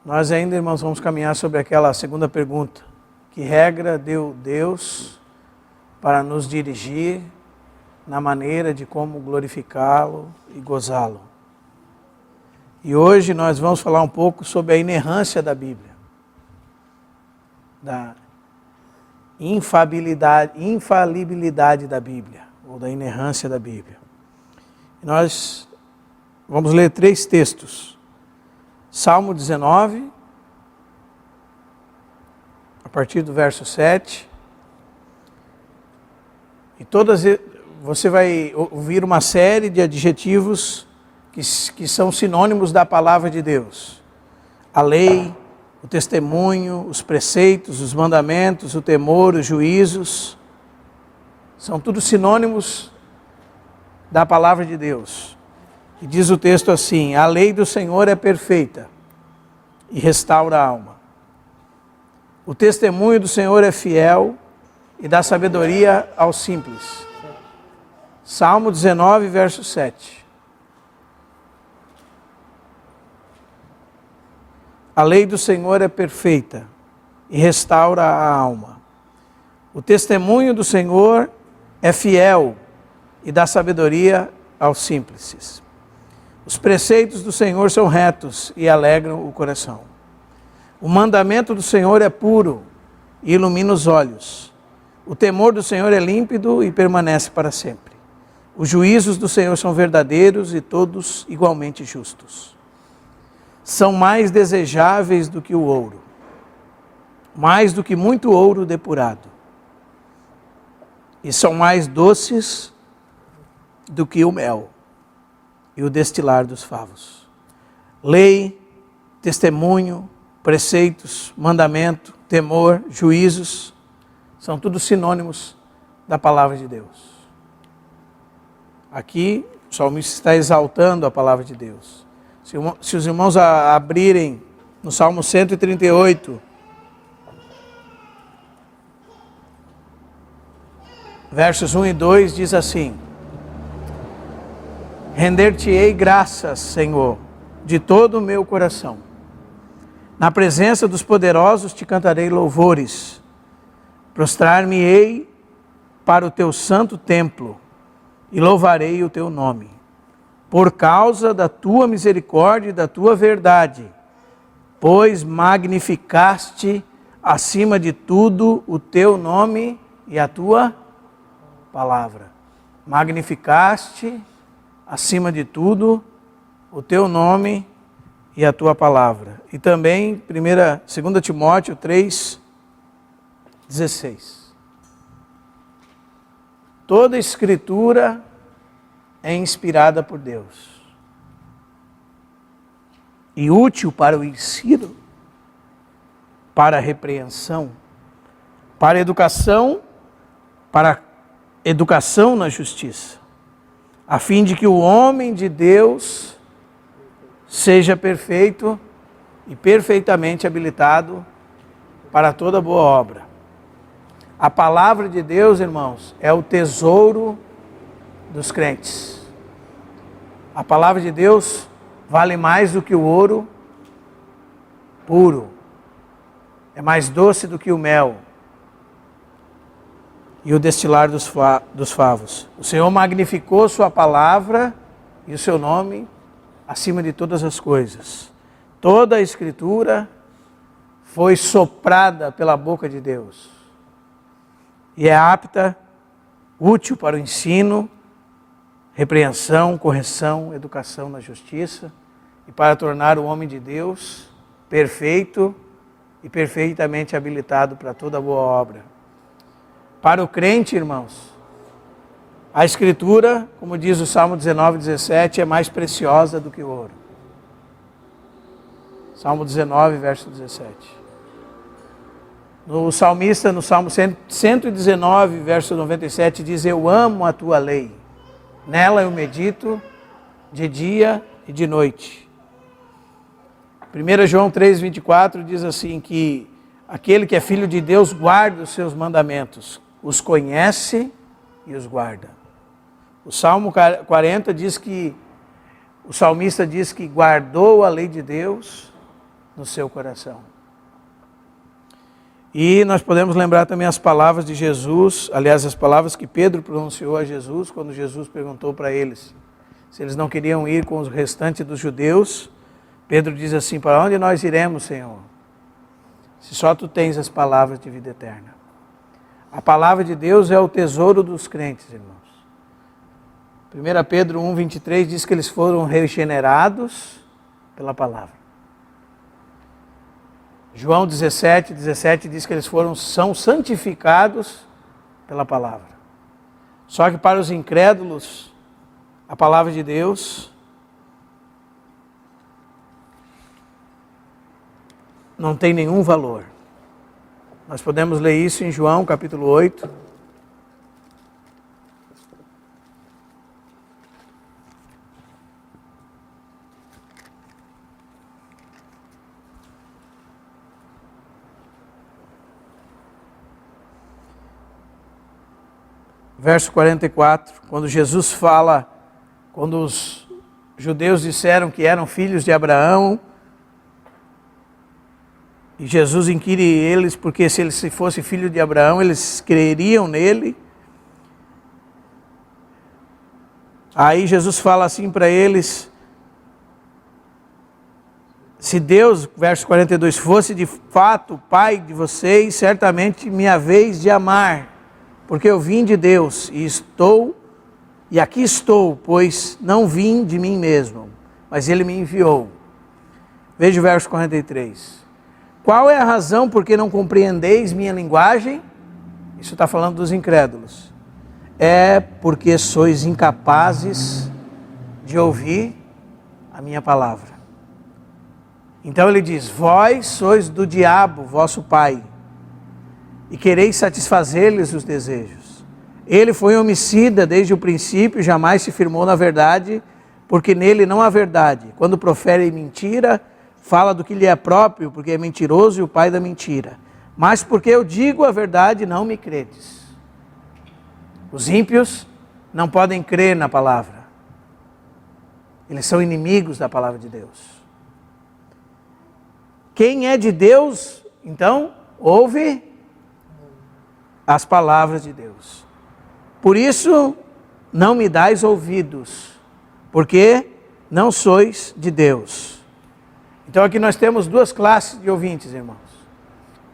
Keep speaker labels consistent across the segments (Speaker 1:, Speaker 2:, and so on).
Speaker 1: Nós ainda, irmãos, vamos caminhar sobre aquela segunda pergunta. Que regra deu Deus para nos dirigir na maneira de como glorificá-lo e gozá-lo? E hoje nós vamos falar um pouco sobre a inerrância da Bíblia, da infalibilidade da Bíblia, ou da inerrância da Bíblia. E nós vamos ler 3 textos. Salmo 19, a partir do verso 7. E você vai ouvir uma série de adjetivos que são sinônimos da palavra de Deus. A lei, o testemunho, os preceitos, os mandamentos, o temor, os juízos, são tudo sinônimos da palavra de Deus. E diz o texto assim: a lei do Senhor é perfeita e restaura a alma. O testemunho do Senhor é fiel e dá sabedoria aos simples. Salmo 19, verso 7. A lei do Senhor é perfeita e restaura a alma. O testemunho do Senhor é fiel e dá sabedoria aos simples. Os preceitos do Senhor são retos e alegram o coração. O mandamento do Senhor é puro e ilumina os olhos. O temor do Senhor é límpido e permanece para sempre. Os juízos do Senhor são verdadeiros e todos igualmente justos. São mais desejáveis do que o ouro, mais do que muito ouro depurado. E são mais doces do que o mel e o destilar dos favos. Lei, testemunho, preceitos, mandamento, temor, juízos, são tudo sinônimos da palavra de Deus. Aqui, o salmista está exaltando a palavra de Deus. Se os irmãos abrirem no Salmo 138, versos 1 e 2, diz assim: render-te-ei graças, Senhor, de todo o meu coração. Na presença dos poderosos te cantarei louvores. Prostrar-me-ei para o teu santo templo e louvarei o teu nome. Por causa da tua misericórdia e da tua verdade, pois magnificaste acima de tudo o teu nome e a tua palavra. Magnificaste acima de tudo o teu nome e a tua palavra. E também 2 Timóteo 3:16. Toda escritura é inspirada por Deus e útil para o ensino, para a repreensão, para a educação na justiça, a fim de que o homem de Deus seja perfeito e perfeitamente habilitado para toda boa obra. A palavra de Deus, irmãos, é o tesouro dos crentes. A palavra de Deus vale mais do que o ouro puro. É mais doce do que o mel e o destilar dos favos. O Senhor magnificou sua palavra e o seu nome acima de todas as coisas. Toda a Escritura foi soprada pela boca de Deus e é apta, útil para o ensino, repreensão, correção, educação na justiça e para tornar o homem de Deus perfeito e perfeitamente habilitado para toda boa obra. Para o crente, irmãos, a Escritura, como diz o Salmo 19:17, é mais preciosa do que o ouro. Salmo 19, verso 17. O salmista, no Salmo 119, verso 97, diz: eu amo a tua lei, nela eu medito de dia e de noite. 1 João 3:24 diz assim, que aquele que é filho de Deus guarda os seus mandamentos, os conhece e os guarda. O Salmo 40 diz que, o salmista diz que guardou a lei de Deus no seu coração. E nós podemos lembrar também as palavras de Jesus, aliás, as palavras que Pedro pronunciou a Jesus, quando Jesus perguntou para eles se eles não queriam ir com os restantes dos judeus. Pedro diz assim: para onde nós iremos, Senhor? Se só tu tens as palavras de vida eterna. A palavra de Deus é o tesouro dos crentes, irmãos. 1 Pedro 1,23 diz que eles foram regenerados pela palavra. João 17 diz que eles são santificados pela palavra. Só que para os incrédulos, a palavra de Deus não tem nenhum valor. Nós podemos ler isso em João capítulo 8. Verso 44, quando Jesus fala, quando os judeus disseram que eram filhos de Abraão, e Jesus inquire eles, porque se ele fosse filho de Abraão, eles creriam nele. Aí Jesus fala assim para eles: se Deus, verso 42, fosse de fato o Pai de vocês, certamente me haveis de amar, porque eu vim de Deus e aqui estou, pois não vim de mim mesmo, mas Ele me enviou. Veja o verso 43. Qual é a razão por que não compreendeis minha linguagem? Isso está falando dos incrédulos. É porque sois incapazes de ouvir a minha palavra. Então ele diz: vós sois do diabo, vosso pai, e quereis satisfazer-lhes os desejos. Ele foi homicida desde o princípio, jamais se firmou na verdade, porque nele não há verdade. Quando profere mentira, fala do que lhe é próprio, porque é mentiroso e o pai da mentira. Mas porque eu digo a verdade, não me credes. Os ímpios não podem crer na palavra. Eles são inimigos da palavra de Deus. Quem é de Deus, então, ouve as palavras de Deus. Por isso, não me dais ouvidos, porque não sois de Deus. Então aqui nós temos duas classes de ouvintes, irmãos.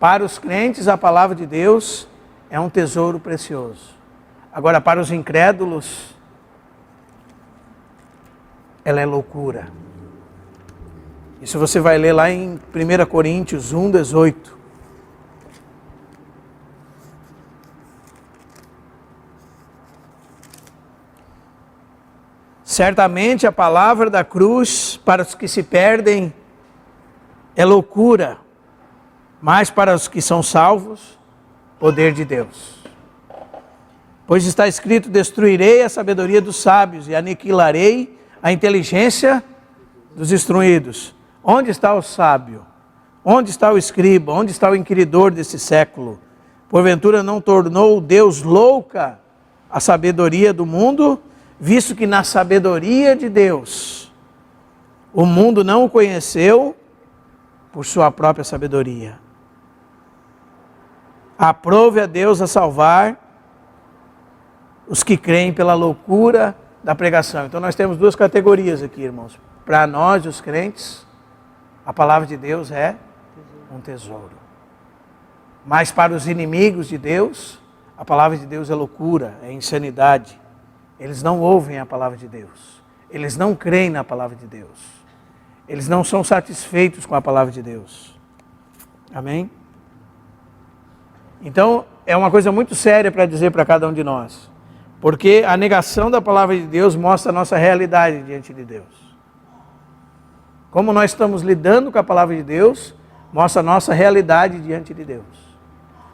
Speaker 1: Para os crentes, a palavra de Deus é um tesouro precioso. Agora, para os incrédulos, ela é loucura. Isso você vai ler lá em 1 Coríntios 1:18. Certamente a palavra da cruz para os que se perdem é loucura, mas para os que são salvos, poder de Deus. Pois está escrito: destruirei a sabedoria dos sábios e aniquilarei a inteligência dos instruídos. Onde está o sábio? Onde está o escriba? Onde está o inquiridor desse século? Porventura não tornou Deus louca a sabedoria do mundo, visto que na sabedoria de Deus o mundo não o conheceu por sua própria sabedoria. Aprove a Deus a salvar os que creem pela loucura da pregação. Então nós temos duas categorias aqui, irmãos. Para nós, os crentes, a palavra de Deus é um tesouro. Mas para os inimigos de Deus, a palavra de Deus é loucura, é insanidade. Eles não ouvem a palavra de Deus. Eles não creem na palavra de Deus. Eles não são satisfeitos com a palavra de Deus. Amém? Então, é uma coisa muito séria para dizer para cada um de nós. Porque a negação da palavra de Deus mostra a nossa realidade diante de Deus. Como nós estamos lidando com a palavra de Deus, mostra a nossa realidade diante de Deus.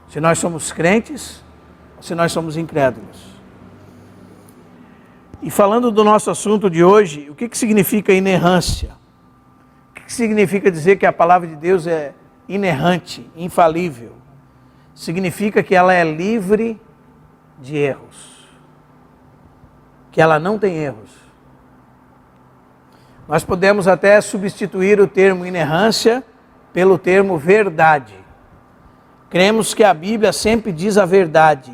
Speaker 1: Se nós somos crentes, ou se nós somos incrédulos. E falando do nosso assunto de hoje, o que significa inerrância? O que significa dizer que a palavra de Deus é inerrante, infalível? Significa que ela é livre de erros. Que ela não tem erros. Nós podemos até substituir o termo inerrância pelo termo verdade. Cremos que a Bíblia sempre diz a verdade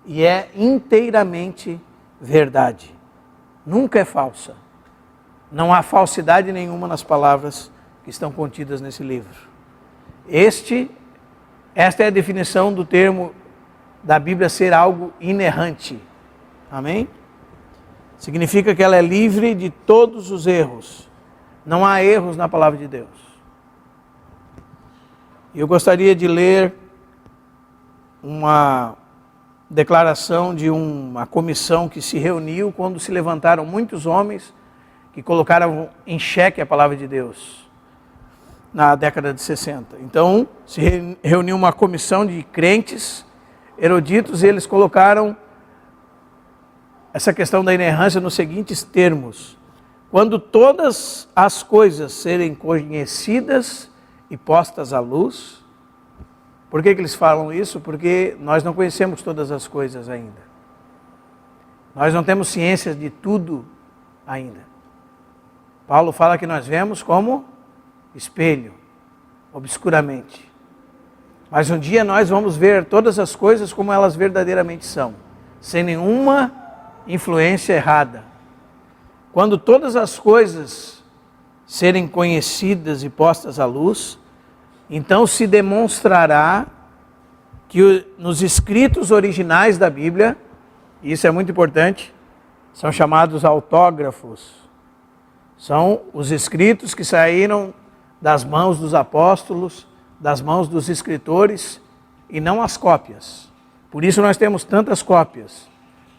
Speaker 1: e é inteiramente verdade. Nunca é falsa. Não há falsidade nenhuma nas palavras que estão contidas nesse livro. Esta é a definição do termo da Bíblia ser algo inerrante. Amém? Significa que ela é livre de todos os erros. Não há erros na palavra de Deus. Eu gostaria de ler uma declaração de uma comissão que se reuniu quando se levantaram muitos homens que colocaram em xeque a palavra de Deus na década de 60. Então, se reuniu uma comissão de crentes eruditos e eles colocaram essa questão da inerrância nos seguintes termos: quando todas as coisas serem conhecidas e postas à luz. Por que eles falam isso? Porque nós não conhecemos todas as coisas ainda. Nós não temos ciência de tudo ainda. Paulo fala que nós vemos como espelho, obscuramente. Mas um dia nós vamos ver todas as coisas como elas verdadeiramente são, sem nenhuma influência errada. Quando todas as coisas serem conhecidas e postas à luz, então se demonstrará que nos escritos originais da Bíblia, e isso é muito importante, são chamados autógrafos. São os escritos que saíram das mãos dos apóstolos, das mãos dos escritores, e não as cópias. Por isso nós temos tantas cópias,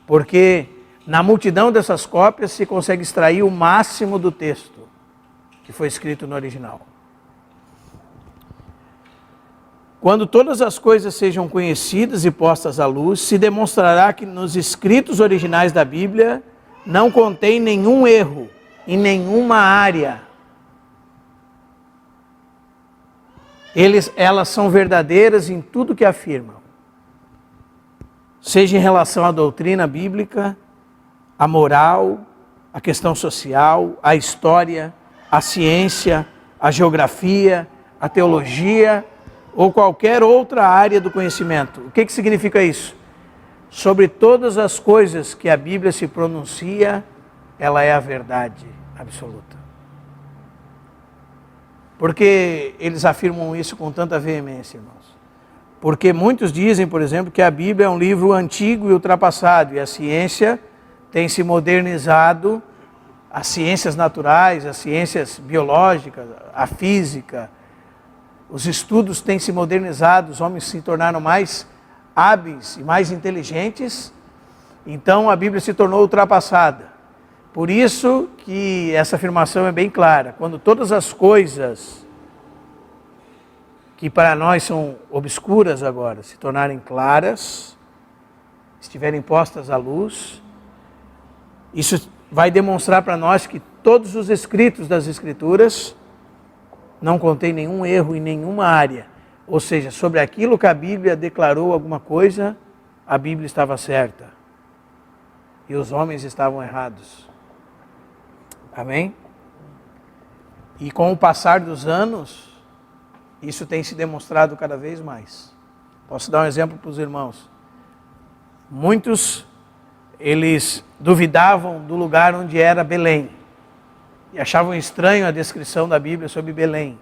Speaker 1: porque na multidão dessas cópias se consegue extrair o máximo do texto que foi escrito no original. Quando todas as coisas sejam conhecidas e postas à luz, se demonstrará que nos escritos originais da Bíblia não contém nenhum erro em nenhuma área. Elas são verdadeiras em tudo que afirmam. Seja em relação à doutrina bíblica, à moral, à questão social, à história, à ciência, à geografia, à teologia, ou qualquer outra área do conhecimento. O que significa isso? Sobre todas as coisas que a Bíblia se pronuncia, ela é a verdade absoluta. Por que eles afirmam isso com tanta veemência, irmãos? Porque muitos dizem, por exemplo, que a Bíblia é um livro antigo e ultrapassado, e a ciência tem se modernizado, as ciências naturais, as ciências biológicas, a física. Os estudos têm se modernizado, os homens se tornaram mais hábeis e mais inteligentes, então a Bíblia se tornou ultrapassada. Por isso que essa afirmação é bem clara. Quando todas as coisas que para nós são obscuras agora se tornarem claras, estiverem postas à luz, isso vai demonstrar para nós que todos os escritos das Escrituras não contém nenhum erro em nenhuma área. Ou seja, sobre aquilo que a Bíblia declarou alguma coisa, a Bíblia estava certa. E os homens estavam errados. Amém? E com o passar dos anos, isso tem se demonstrado cada vez mais. Posso dar um exemplo para os irmãos. Muitos, eles duvidavam do lugar onde era Belém. E achavam estranho a descrição da Bíblia sobre Belém.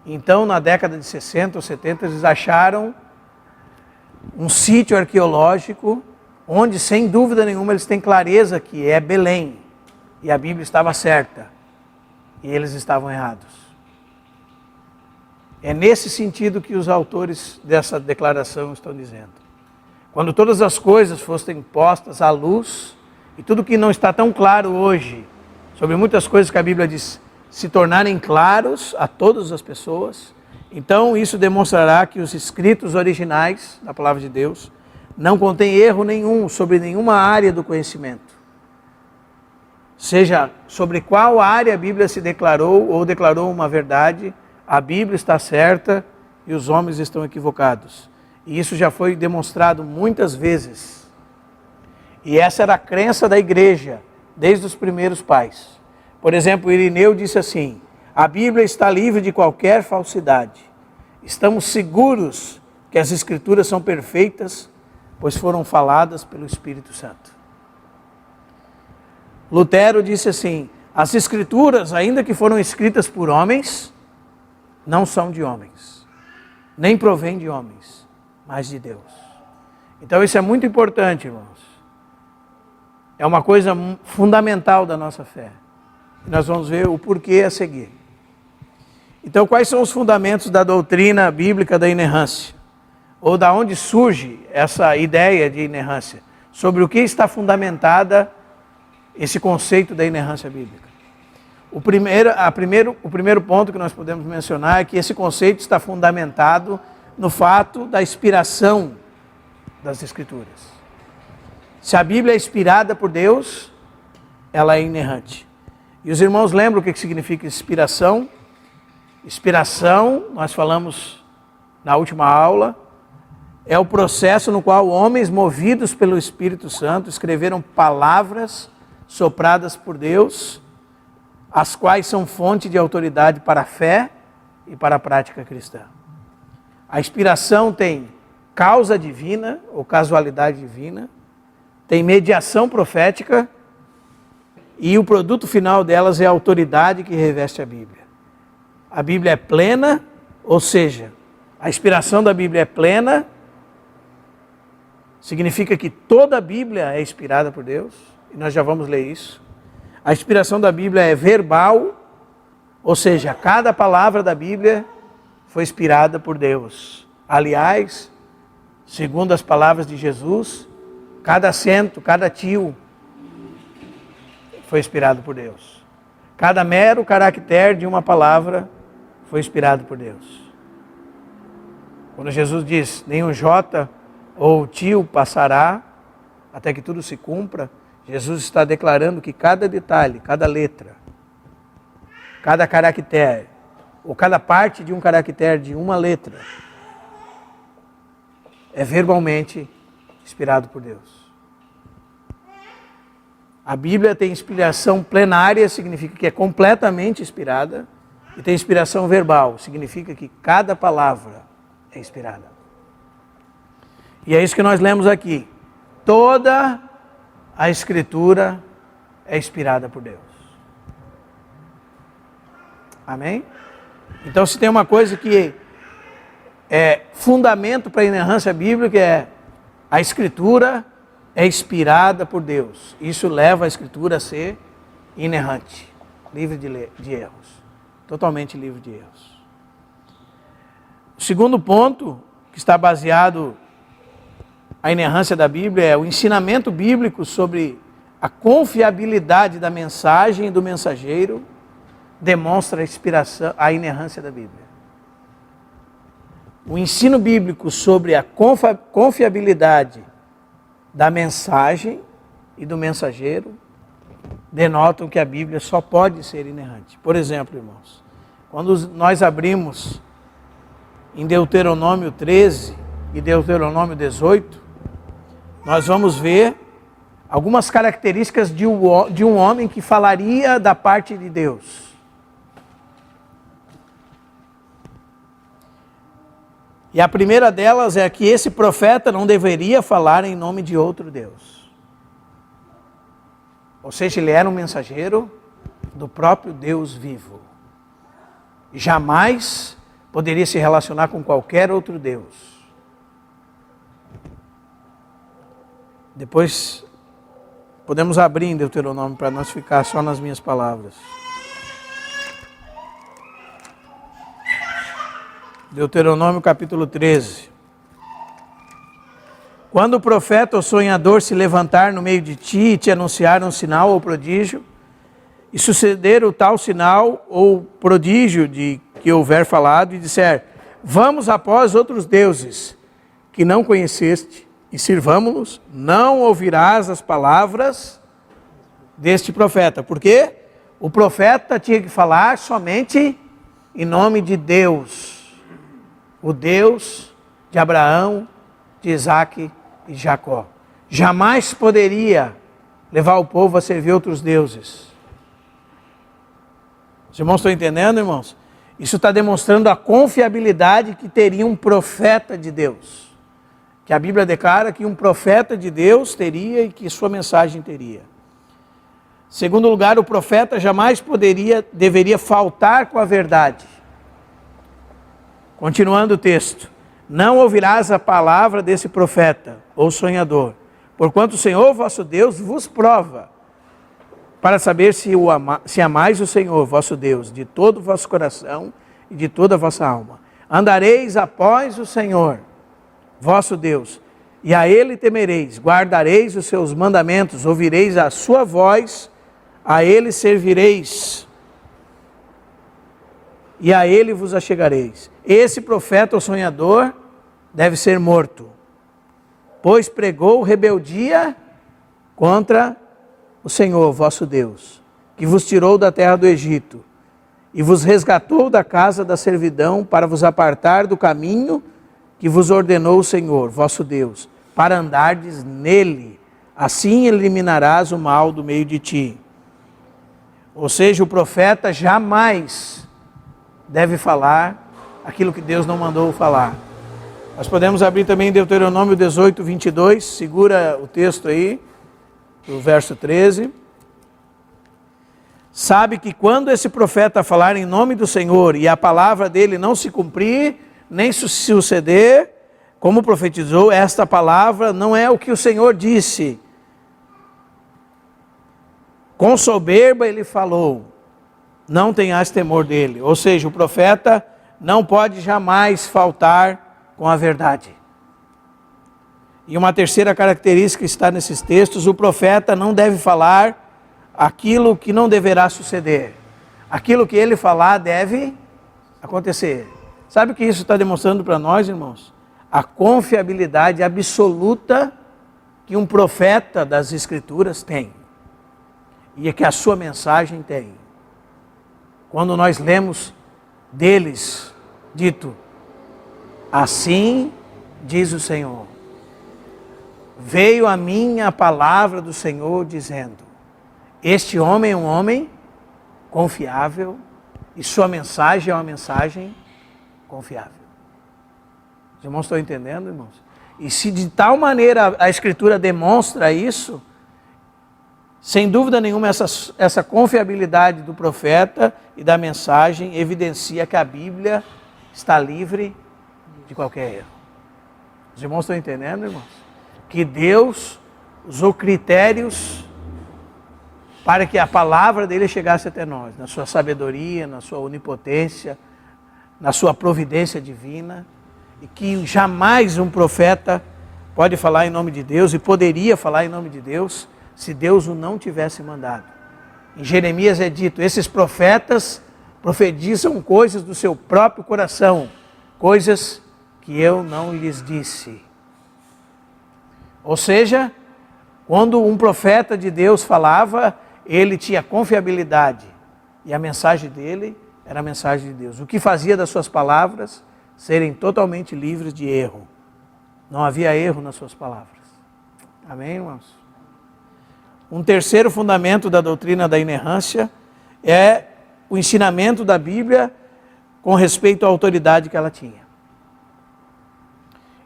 Speaker 1: Então, na década de 60 ou 70, eles acharam um sítio arqueológico, onde, sem dúvida nenhuma, eles têm clareza que é Belém. E a Bíblia estava certa. E eles estavam errados. É nesse sentido que os autores dessa declaração estão dizendo. Quando todas as coisas fossem postas à luz, e tudo que não está tão claro hoje, sobre muitas coisas que a Bíblia diz, se tornarem claros a todas as pessoas, então isso demonstrará que os escritos originais da Palavra de Deus não contêm erro nenhum sobre nenhuma área do conhecimento. Seja sobre qual área a Bíblia se declarou ou declarou uma verdade, a Bíblia está certa e os homens estão equivocados. E isso já foi demonstrado muitas vezes. E essa era a crença da igreja, desde os primeiros pais. Por exemplo, Irineu disse assim: A Bíblia está livre de qualquer falsidade. Estamos seguros que as Escrituras são perfeitas, pois foram faladas pelo Espírito Santo. Lutero disse assim: as Escrituras, ainda que foram escritas por homens, não são de homens, nem provém de homens, mas de Deus. Então isso é muito importante, irmãos. É uma coisa fundamental da nossa fé. E nós vamos ver o porquê a seguir. Então, quais são os fundamentos da doutrina bíblica da inerrância? Ou da onde surge essa ideia de inerrância? Sobre o que está fundamentada esse conceito da inerrância bíblica? O primeiro ponto que nós podemos mencionar é que esse conceito está fundamentado no fato da inspiração das Escrituras. Se a Bíblia é inspirada por Deus, ela é inerrante. E os irmãos lembram o que significa inspiração? Inspiração, nós falamos na última aula, é o processo no qual homens movidos pelo Espírito Santo escreveram palavras sopradas por Deus, as quais são fonte de autoridade para a fé e para a prática cristã. A inspiração tem causa divina ou casualidade divina, tem mediação profética e o produto final delas é a autoridade que reveste a Bíblia. A Bíblia é plena, ou seja, a inspiração da Bíblia é plena, significa que toda a Bíblia é inspirada por Deus, e nós já vamos ler isso. A inspiração da Bíblia é verbal, ou seja, cada palavra da Bíblia foi inspirada por Deus. Aliás, segundo as palavras de Jesus, cada acento, cada tio foi inspirado por Deus. Cada mero caractere de uma palavra foi inspirado por Deus. Quando Jesus diz, nenhum jota ou tio passará até que tudo se cumpra, Jesus está declarando que cada detalhe, cada letra, cada caractere, ou cada parte de um caractere de uma letra, é verbalmente inspirado por Deus. A Bíblia tem inspiração plenária, significa que é completamente inspirada, e tem inspiração verbal, significa que cada palavra é inspirada. E é isso que nós lemos aqui. Toda a Escritura é inspirada por Deus. Amém? Então, se tem uma coisa que é fundamento para a inerrância bíblica, é a Escritura é inspirada por Deus. Isso leva a Escritura a ser inerrante, livre de erros. Totalmente livre de erros. O segundo ponto, que está baseado a inerrância da Bíblia, é o ensinamento bíblico sobre a confiabilidade da mensagem e do mensageiro, demonstra a inspiração, a inerrância da Bíblia. O ensino bíblico sobre a confiabilidade da mensagem e do mensageiro denotam que a Bíblia só pode ser inerrante. Por exemplo, irmãos, quando nós abrimos em Deuteronômio 13 e Deuteronômio 18, nós vamos ver algumas características de um homem que falaria da parte de Deus. E a primeira delas é que esse profeta não deveria falar em nome de outro Deus. Ou seja, ele era um mensageiro do próprio Deus vivo. Jamais poderia se relacionar com qualquer outro Deus. Depois podemos abrir em Deuteronômio para nós ficar só nas minhas palavras. Deuteronômio capítulo 13. Quando o profeta ou sonhador se levantar no meio de ti e te anunciar um sinal ou prodígio, e suceder o tal sinal ou prodígio de que houver falado, e disser, vamos após outros deuses que não conheceste, e sirvamo-los, não ouvirás as palavras deste profeta. Por quê? O profeta tinha que falar somente em nome de Deus. O Deus de Abraão, de Isaque e de Jacó. Jamais poderia levar o povo a servir outros deuses. Os irmãos estão entendendo, irmãos? Isso está demonstrando a confiabilidade que teria um profeta de Deus. Que a Bíblia declara que um profeta de Deus teria e que sua mensagem teria. Segundo lugar, o profeta jamais deveria faltar com a verdade. Continuando o texto. Não ouvirás a palavra desse profeta ou sonhador, porquanto o Senhor vosso Deus vos prova, para saber se amais o Senhor vosso Deus de todo o vosso coração e de toda a vossa alma. Andareis após o Senhor vosso Deus, e a Ele temereis, guardareis os seus mandamentos, ouvireis a sua voz, a Ele servireis, e a Ele vos achegareis. Esse profeta ou sonhador deve ser morto, pois pregou rebeldia contra o Senhor vosso Deus, que vos tirou da terra do Egito, e vos resgatou da casa da servidão, para vos apartar do caminho que vos ordenou o Senhor vosso Deus, para andardes nele, assim eliminarás o mal do meio de ti. Ou seja, o profeta jamais deve falar aquilo que Deus não mandou falar. Nós podemos abrir também Deuteronômio 18, 22, segura o texto aí, o verso 13. Sabe que quando esse profeta falar em nome do Senhor e a palavra dele não se cumprir, nem suceder, como profetizou, esta palavra não é o que o Senhor disse. Com soberba ele falou, não tenhas temor dele. Ou seja, o profeta não pode jamais faltar com a verdade. E uma terceira característica está nesses textos: o profeta não deve falar aquilo que não deverá suceder. Aquilo que ele falar deve acontecer. Sabe o que isso está demonstrando para nós, irmãos? A confiabilidade absoluta que um profeta das Escrituras tem. E é que a sua mensagem tem. Quando nós lemos deles, dito, assim diz o Senhor. Veio a mim a palavra do Senhor dizendo, este homem é um homem confiável e sua mensagem é uma mensagem confiável. Os irmãos estão entendendo, irmãos? E se de tal maneira a Escritura demonstra isso, sem dúvida nenhuma essa confiabilidade do profeta e da mensagem evidencia que a Bíblia está livre de qualquer erro. Os irmãos estão entendendo, irmãos? Que Deus usou critérios para que a palavra dele chegasse até nós, na sua sabedoria, na sua onipotência, na sua providência divina, e que jamais um profeta pode falar em nome de Deus e poderia falar em nome de Deus se Deus o não tivesse mandado. Em Jeremias é dito, esses profetas profetizam coisas do seu próprio coração, coisas que eu não lhes disse. Ou seja, quando um profeta de Deus falava, ele tinha confiabilidade e a mensagem dele era a mensagem de Deus. O que fazia das suas palavras serem totalmente livres de erro. Não havia erro nas suas palavras. Amém, irmãos? Um terceiro fundamento da doutrina da inerrância é o ensinamento da Bíblia com respeito à autoridade que ela tinha.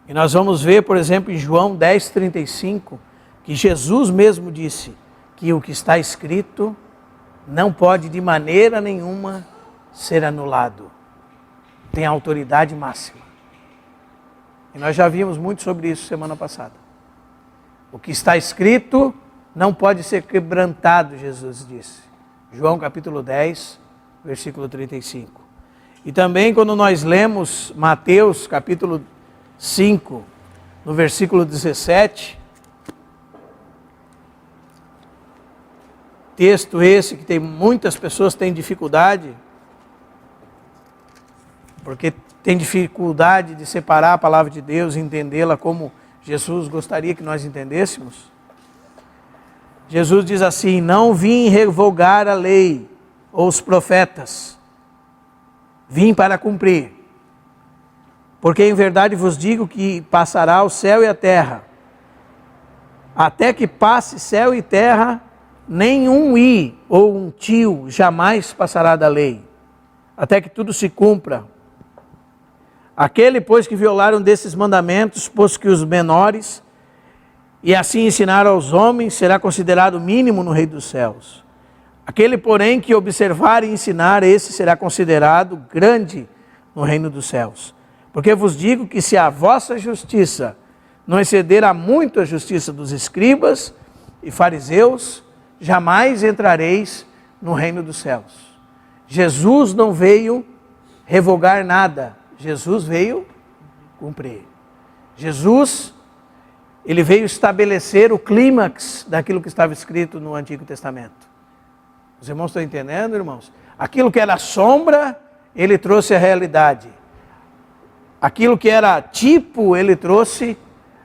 Speaker 1: E nós vamos ver, por exemplo, em João 10:35, que Jesus mesmo disse que o que está escrito não pode de maneira nenhuma ser anulado. Tem autoridade máxima. E nós já vimos muito sobre isso semana passada. O que está escrito não pode ser quebrantado, Jesus disse. João capítulo 10, versículo 35. E também quando nós lemos Mateus capítulo 5, no versículo 17, texto esse que muitas pessoas têm dificuldade, porque tem dificuldade de separar a palavra de Deus e entendê-la como Jesus gostaria que nós entendêssemos. Jesus diz assim, não vim revogar a lei ou os profetas, vim para cumprir. Porque em verdade vos digo que passará o céu e a terra, até que passe céu e terra, nenhum i ou um tio jamais passará da lei, até que tudo se cumpra. Aquele, pois, que violar um desses mandamentos, posto que os menores, e assim ensinar aos homens, será considerado mínimo no reino dos céus. Aquele, porém, que observar e ensinar, esse será considerado grande no reino dos céus. Porque vos digo que se a vossa justiça não exceder a muito a justiça dos escribas e fariseus, jamais entrareis no reino dos céus. Jesus não veio revogar nada, Jesus veio cumprir. Jesus, ele veio estabelecer o clímax daquilo que estava escrito no Antigo Testamento. Os irmãos estão entendendo, irmãos? Aquilo que era sombra, ele trouxe a realidade. Aquilo que era tipo, ele trouxe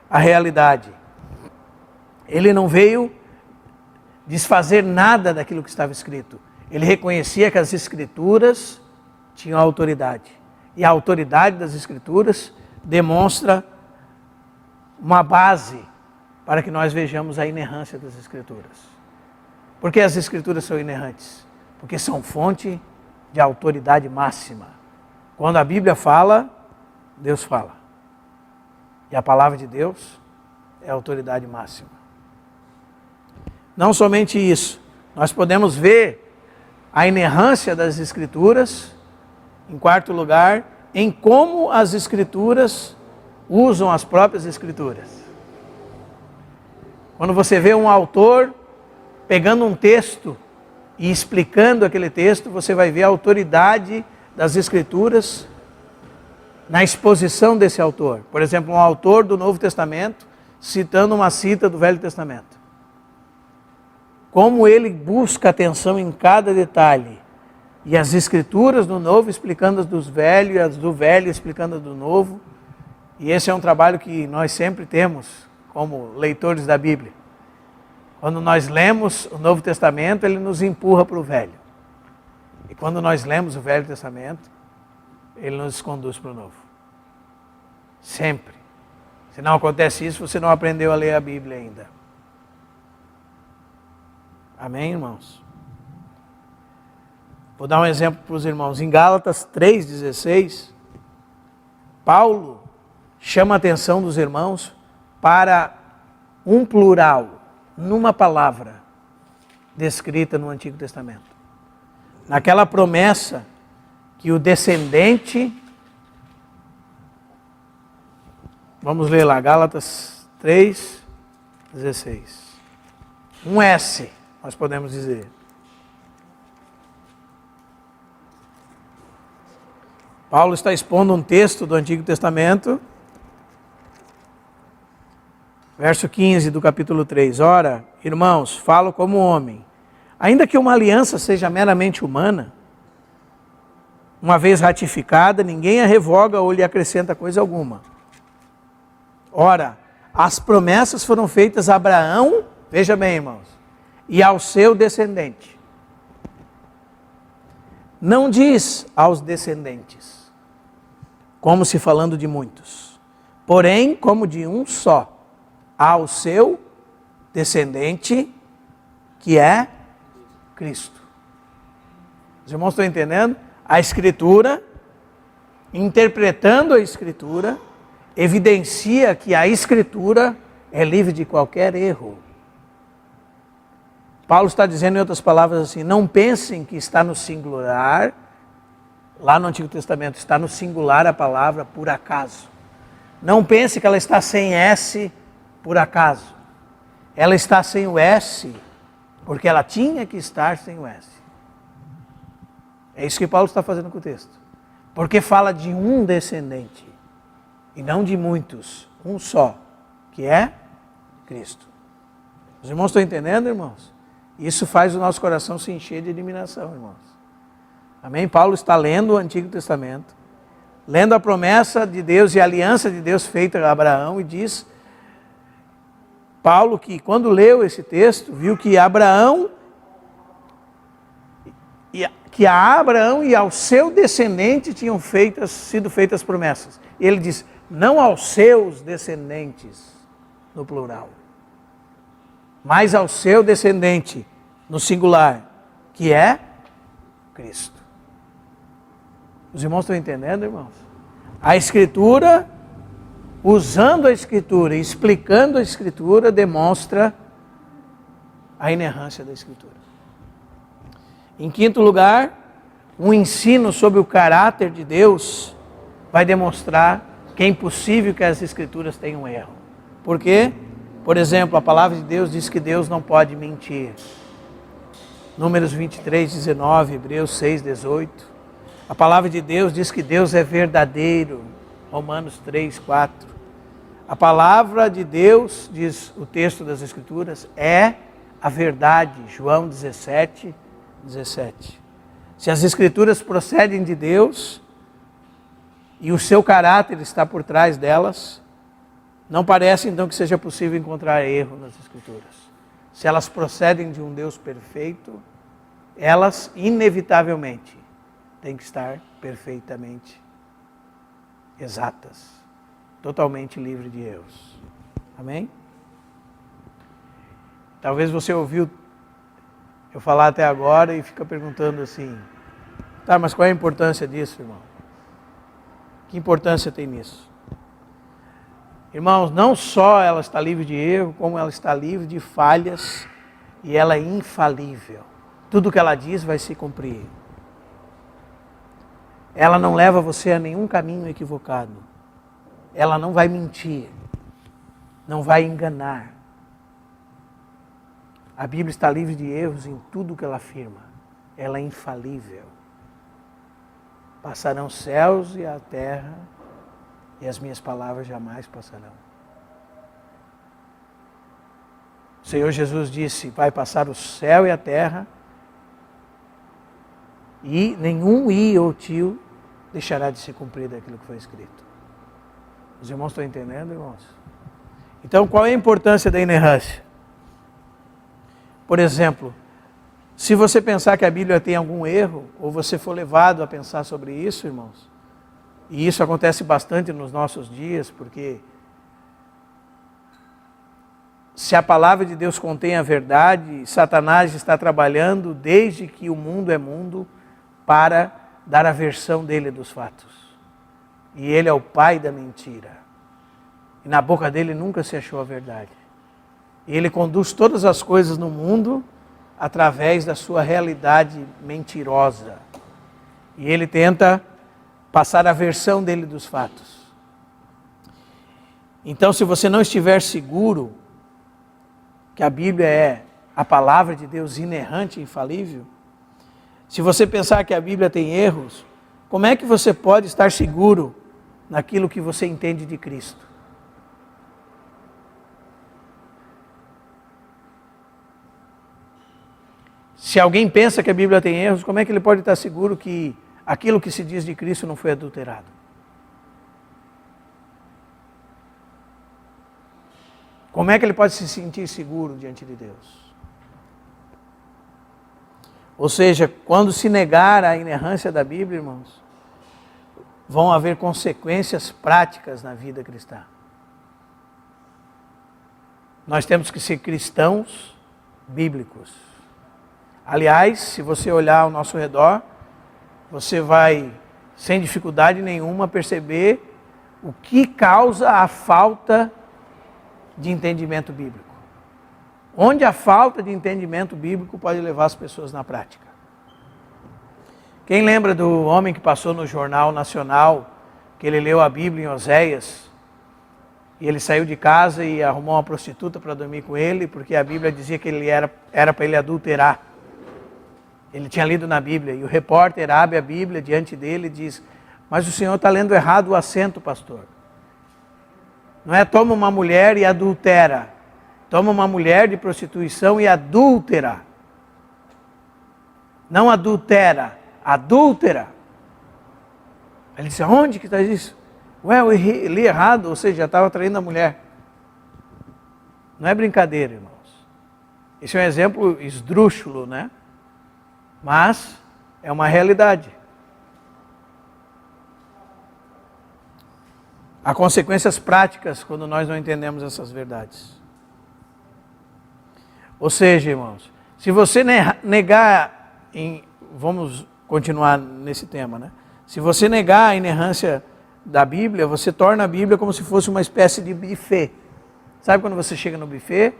Speaker 1: a realidade. Ele não veio desfazer nada daquilo que estava escrito. Ele reconhecia que as Escrituras tinham autoridade. E a autoridade das Escrituras demonstra uma base para que nós vejamos a inerrância das Escrituras. Por que as Escrituras são inerrantes? Porque são fonte de autoridade máxima. Quando a Bíblia fala, Deus fala. E a palavra de Deus é a autoridade máxima. Não somente isso, nós podemos ver a inerrância das Escrituras, em quarto lugar, em como as Escrituras usam as próprias Escrituras. Quando você vê um autor pegando um texto e explicando aquele texto, você vai ver a autoridade das Escrituras na exposição desse autor. Por exemplo, um autor do Novo Testamento citando uma cita do Velho Testamento. Como ele busca atenção em cada detalhe. E as Escrituras do Novo explicando as do Velho, e as do Velho explicando as do Novo. E esse é um trabalho que nós sempre temos como leitores da Bíblia. Quando nós lemos o Novo Testamento, ele nos empurra para o Velho. E quando nós lemos o Velho Testamento, ele nos conduz para o Novo. Sempre. Se não acontece isso, você não aprendeu a ler a Bíblia ainda. Amém, irmãos? Vou dar um exemplo para os irmãos. Em Gálatas 3,16, Paulo chama a atenção dos irmãos para um plural, numa palavra, descrita no Antigo Testamento. Naquela promessa que o descendente, vamos ler lá, Gálatas 3,16. Um S, nós podemos dizer. Paulo está expondo um texto do Antigo Testamento, verso 15 do capítulo 3. Ora, irmãos, falo como homem. Ainda que uma aliança seja meramente humana, uma vez ratificada, ninguém a revoga ou lhe acrescenta coisa alguma. Ora, as promessas foram feitas a Abraão, veja bem, irmãos, e ao seu descendente. Não diz aos descendentes, como se falando de muitos, porém como de um só, ao seu descendente, que é Cristo. Os irmãos estão entendendo? A Escritura, interpretando a Escritura, evidencia que a Escritura é livre de qualquer erro. Paulo está dizendo em outras palavras assim, não pensem que está no singular, lá no Antigo Testamento está no singular a palavra por acaso. Não pense que ela está sem S por acaso. Ela está sem o S porque ela tinha que estar sem o S. É isso que Paulo está fazendo com o texto. Porque fala de um descendente e não de muitos, um só, que é Cristo. Os irmãos estão entendendo, irmãos? Isso faz o nosso coração se encher de admiração, irmãos. Amém? Paulo está lendo o Antigo Testamento, lendo a promessa de Deus e a aliança de Deus feita a Abraão, e diz, Paulo, que quando leu esse texto, viu que Abraão, que a Abraão e ao seu descendente tinham sido feitas promessas. E ele diz, não aos seus descendentes, no plural, mas ao seu descendente, no singular, que é Cristo. Os irmãos estão entendendo, irmãos? A Escritura, usando a Escritura e explicando a Escritura, demonstra a inerrância da Escritura. Em quinto lugar, um ensino sobre o caráter de Deus vai demonstrar que é impossível que as Escrituras tenham erro. Por quê? Por exemplo, a palavra de Deus diz que Deus não pode mentir. Números 23, 19, Hebreus 6, 18. A palavra de Deus diz que Deus é verdadeiro. Romanos 3, 4. A palavra de Deus, diz o texto das Escrituras, é a verdade. João 17, 17. Se as Escrituras procedem de Deus e o seu caráter está por trás delas, não parece então que seja possível encontrar erro nas Escrituras. Se elas procedem de um Deus perfeito, elas inevitavelmente têm que estar perfeitamente exatas, totalmente livre de erros. Amém? Talvez você ouviu eu falar até agora e fica perguntando assim, tá, mas qual é a importância disso, irmão? Que importância tem nisso? Irmãos, não só ela está livre de erro, como ela está livre de falhas e ela é infalível. Tudo que ela diz vai se cumprir. Ela não leva você a nenhum caminho equivocado. Ela não vai mentir, não vai enganar. A Bíblia está livre de erros em tudo que ela afirma. Ela é infalível. Passarão céus e a terra, e as minhas palavras jamais passarão. O Senhor Jesus disse, vai passar o céu e a terra, e nenhum i ou tio deixará de se cumprir daquilo que foi escrito. Os irmãos estão entendendo, irmãos? Então, qual é a importância da inerrância? Por exemplo, se você pensar que a Bíblia tem algum erro, ou você for levado a pensar sobre isso, irmãos, e isso acontece bastante nos nossos dias, porque se a palavra de Deus contém a verdade, Satanás está trabalhando desde que o mundo é mundo para dar a versão dele dos fatos. E ele é o pai da mentira. E na boca dele nunca se achou a verdade. E ele conduz todas as coisas no mundo através da sua realidade mentirosa. E ele tenta passar a versão dele dos fatos. Então, se você não estiver seguro que a Bíblia é a palavra de Deus inerrante e infalível, se você pensar que a Bíblia tem erros, como é que você pode estar seguro naquilo que você entende de Cristo? Se alguém pensa que a Bíblia tem erros, como é que ele pode estar seguro que aquilo que se diz de Cristo não foi adulterado? Como é que ele pode se sentir seguro diante de Deus? Ou seja, quando se negar a inerrância da Bíblia, irmãos, vão haver consequências práticas na vida cristã. Nós temos que ser cristãos bíblicos. Aliás, se você olhar ao nosso redor, você vai, sem dificuldade nenhuma, perceber o que causa a falta de entendimento bíblico. Onde a falta de entendimento bíblico pode levar as pessoas na prática. Quem lembra do homem que passou no Jornal Nacional, que ele leu a Bíblia em Oséias, e ele saiu de casa e arrumou uma prostituta para dormir com ele, porque a Bíblia dizia que ele era para ele adulterar. Ele tinha lido na Bíblia, e o repórter abre a Bíblia diante dele e diz, mas o senhor está lendo errado o acento, pastor. Não é toma uma mulher e adultera. Toma uma mulher de prostituição e adúltera. Não adultera, adúltera. Ele disse, onde que está isso? Ué, eu li errado, ou seja, já estava traindo a mulher. Não é brincadeira, irmãos. Esse é um exemplo esdrúxulo, né? Mas é uma realidade. Há consequências práticas quando nós não entendemos essas verdades. Ou seja, irmãos, Se você negar, vamos continuar nesse tema, né? Se você negar a inerrância da Bíblia, você torna a Bíblia como se fosse uma espécie de buffet. Sabe quando você chega no buffet,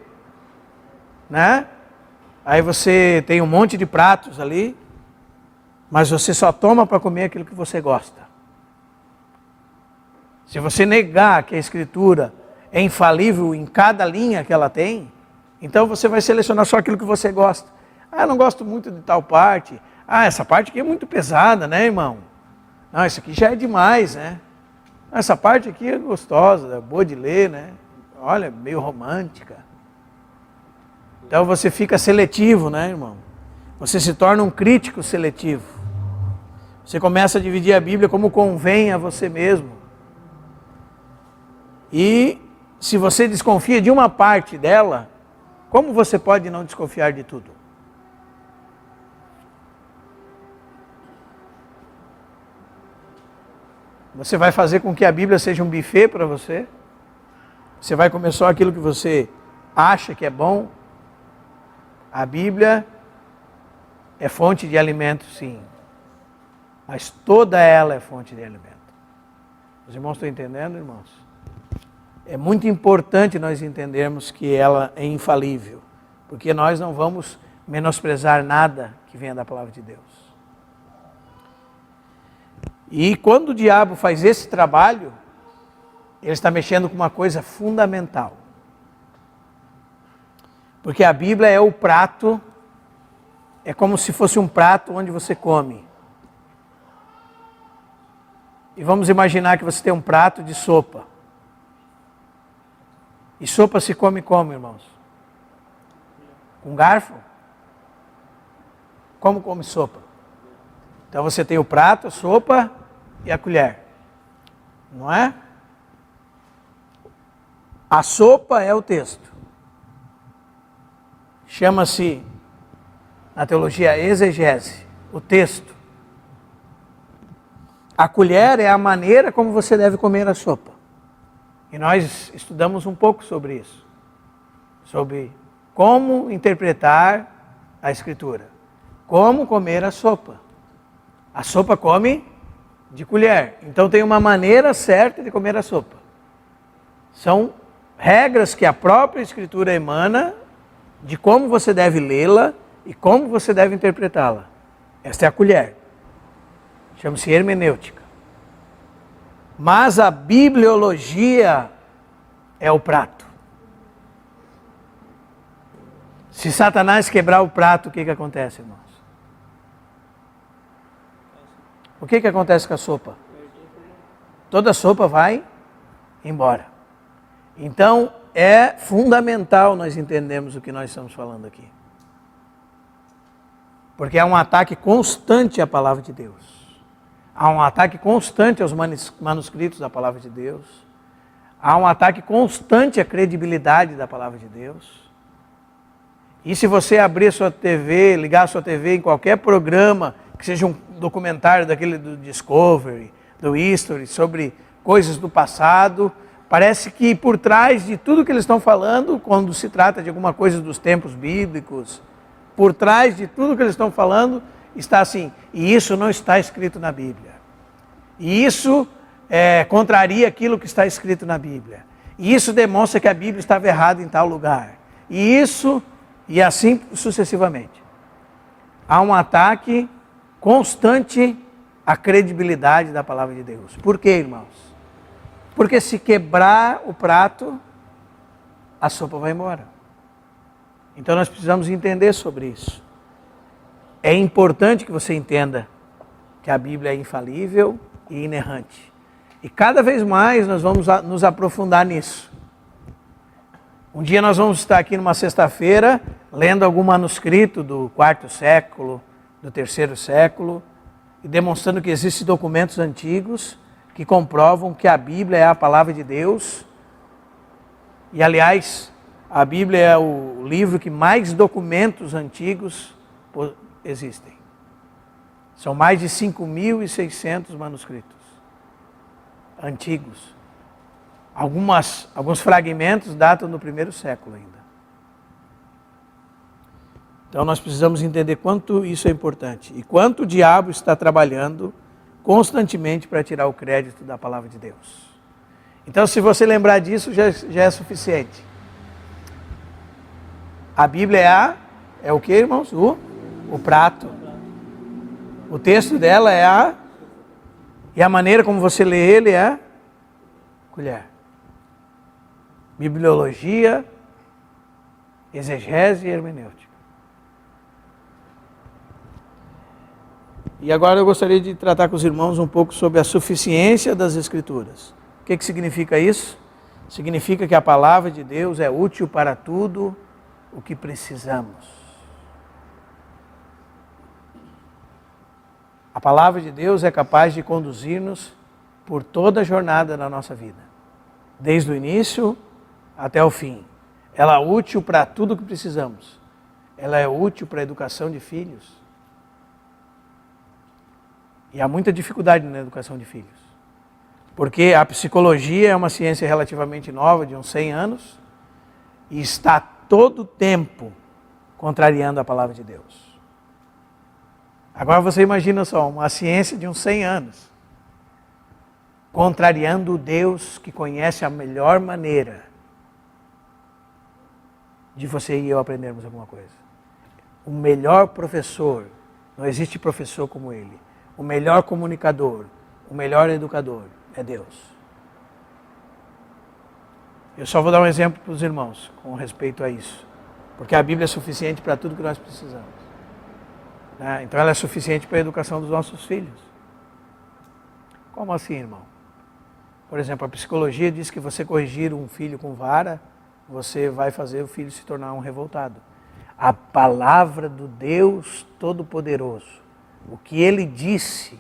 Speaker 1: né? Aí você tem um monte de pratos ali, mas você só toma para comer aquilo que você gosta. Se você negar que a Escritura é infalível em cada linha que ela tem, então você vai selecionar só aquilo que você gosta. Ah, eu não gosto muito de tal parte. Ah, essa parte aqui é muito pesada, né, irmão? Não, isso aqui já é demais, né? Essa parte aqui é gostosa, é boa de ler, né? Olha, meio romântica. Então você fica seletivo, né, irmão? Você se torna um crítico seletivo. Você começa a dividir a Bíblia como convém a você mesmo. E se você desconfia de uma parte dela, como você pode não desconfiar de tudo? Você vai fazer com que a Bíblia seja um buffet para você? Você vai comer só aquilo que você acha que é bom? A Bíblia é fonte de alimento, sim. Mas toda ela é fonte de alimento. Os irmãos estão entendendo, irmãos? É muito importante nós entendermos que ela é infalível, porque nós não vamos menosprezar nada que venha da palavra de Deus. E quando o diabo faz esse trabalho, ele está mexendo com uma coisa fundamental. Porque a Bíblia é o prato, é como se fosse um prato onde você come. E vamos imaginar que você tem um prato de sopa. E sopa se come como, irmãos? Com garfo? Como come sopa? Então você tem o prato, a sopa e a colher. Não é? A sopa é o texto. Chama-se, na teologia, exegese, o texto. A colher é a maneira como você deve comer a sopa. E nós estudamos um pouco sobre isso. Sobre como interpretar a Escritura. Como comer a sopa. A sopa come de colher. Então tem uma maneira certa de comer a sopa. São regras que a própria Escritura emana de como você deve lê-la e como você deve interpretá-la. Esta é a colher. Chama-se hermenêutica. Mas a bibliologia é o prato. Se Satanás quebrar o prato, o que acontece, irmãos? O que acontece com a sopa? Toda a sopa vai embora. Então, é fundamental nós entendermos o que nós estamos falando aqui. Porque há um ataque constante à palavra de Deus. Há um ataque constante aos manuscritos da palavra de Deus. Há um ataque constante à credibilidade da palavra de Deus. E se você abrir a sua TV, ligar a sua TV em qualquer programa, que seja um documentário daquele do Discovery, do History, sobre coisas do passado, parece que por trás de tudo que eles estão falando, quando se trata de alguma coisa dos tempos bíblicos, por trás de tudo que eles estão falando, está assim, e isso não está escrito na Bíblia. E isso contraria aquilo que está escrito na Bíblia. E isso demonstra que a Bíblia estava errada em tal lugar. E assim sucessivamente. Há um ataque constante à credibilidade da palavra de Deus. Por quê, irmãos? Porque se quebrar o prato, a sopa vai embora. Então nós precisamos entender sobre isso. É importante que você entenda que a Bíblia é infalível e inerrante. E cada vez mais nós vamos nos aprofundar nisso. Um dia nós vamos estar aqui numa sexta-feira, lendo algum manuscrito do 4º século, do 3º século, e demonstrando que existem documentos antigos que comprovam que a Bíblia é a palavra de Deus. E aliás, a Bíblia é o livro que mais documentos antigos existem. São mais de 5.600 manuscritos antigos. Alguns fragmentos datam do 1º século ainda. Então nós precisamos entender quanto isso é importante e quanto o diabo está trabalhando constantemente para tirar o crédito da palavra de Deus. Então, se você lembrar disso, já é suficiente. A Bíblia é o que, irmãos? O prato. O texto dela e a maneira como você lê ele é a colher. Bibliologia, exegese e hermenêutica. E agora eu gostaria de tratar com os irmãos um pouco sobre a suficiência das Escrituras. O que significa isso? Significa que a palavra de Deus é útil para tudo o que precisamos. A palavra de Deus é capaz de conduzir-nos por toda a jornada da nossa vida, desde o início até o fim. Ela é útil para tudo o que precisamos. Ela é útil para a educação de filhos. E há muita dificuldade na educação de filhos. Porque a psicologia é uma ciência relativamente nova, de uns 100 anos, e está todo o tempo contrariando a palavra de Deus. Agora você imagina só, uma ciência de uns 100 anos, contrariando o Deus que conhece a melhor maneira de você e eu aprendermos alguma coisa. O melhor professor, não existe professor como ele. O melhor comunicador, o melhor educador é Deus. Eu só vou dar um exemplo para os irmãos com respeito a isso. Porque a Bíblia é suficiente para tudo que nós precisamos. Então ela é suficiente para a educação dos nossos filhos. Como assim, irmão? Por exemplo, a psicologia diz que você corrigir um filho com vara, você vai fazer o filho se tornar um revoltado. A palavra do Deus Todo-Poderoso, o que ele disse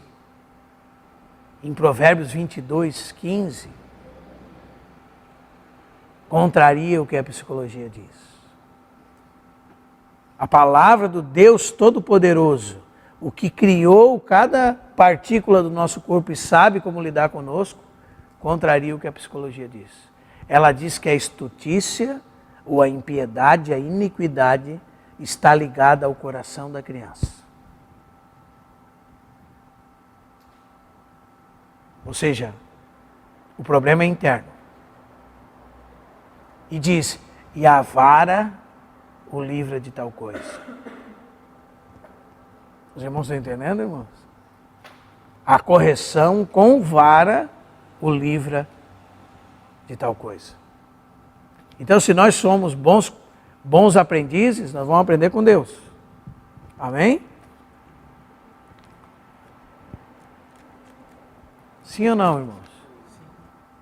Speaker 1: em Provérbios 22:15, contraria o que a psicologia diz. A palavra do Deus Todo-Poderoso, o que criou cada partícula do nosso corpo e sabe como lidar conosco, contraria o que a psicologia diz. Ela diz que a estutícia, ou a impiedade, a iniquidade, está ligada ao coração da criança. Ou seja, o problema é interno. E diz, e a vara o livra de tal coisa. Os irmãos estão entendendo, irmãos? A correção com vara o livra de tal coisa. Então, se nós somos bons aprendizes, nós vamos aprender com Deus. Amém? Sim ou não, irmãos?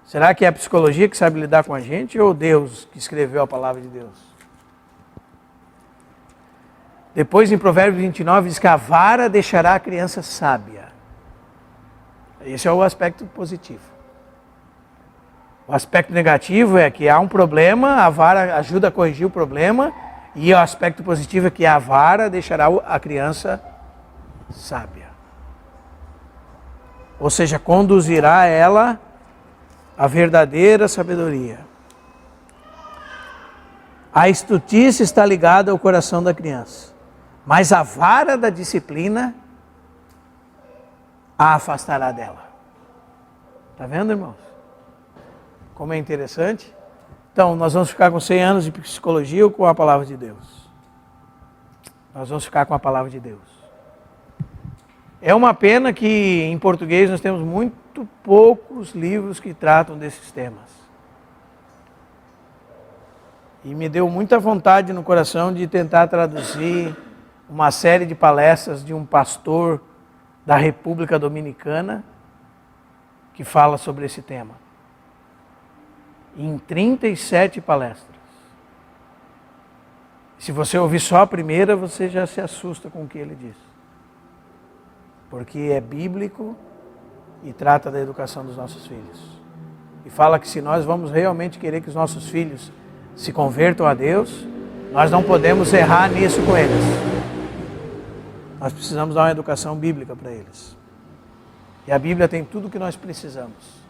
Speaker 1: Será que é a psicologia que sabe lidar com a gente ou Deus que escreveu a palavra de Deus? Depois, em Provérbios 29, diz que a vara deixará a criança sábia. Esse é o aspecto positivo. O aspecto negativo é que há um problema, a vara ajuda a corrigir o problema, e o aspecto positivo é que a vara deixará a criança sábia. Ou seja, conduzirá ela à verdadeira sabedoria. A estutice está ligada ao coração da criança, mas a vara da disciplina a afastará dela. Está vendo, irmãos? Como é interessante. Então, nós vamos ficar com 100 anos de psicologia ou com a palavra de Deus? Nós vamos ficar com a palavra de Deus. É uma pena que em português nós temos muito poucos livros que tratam desses temas. E me deu muita vontade no coração de tentar traduzir uma série de palestras de um pastor da República Dominicana que fala sobre esse tema. Em 37 palestras. Se você ouvir só a primeira, você já se assusta com o que ele diz. Porque é bíblico e trata da educação dos nossos filhos. E fala que se nós vamos realmente querer que os nossos filhos se convertam a Deus, nós não podemos errar nisso com eles. Nós precisamos dar uma educação bíblica para eles. E a Bíblia tem tudo o que nós precisamos.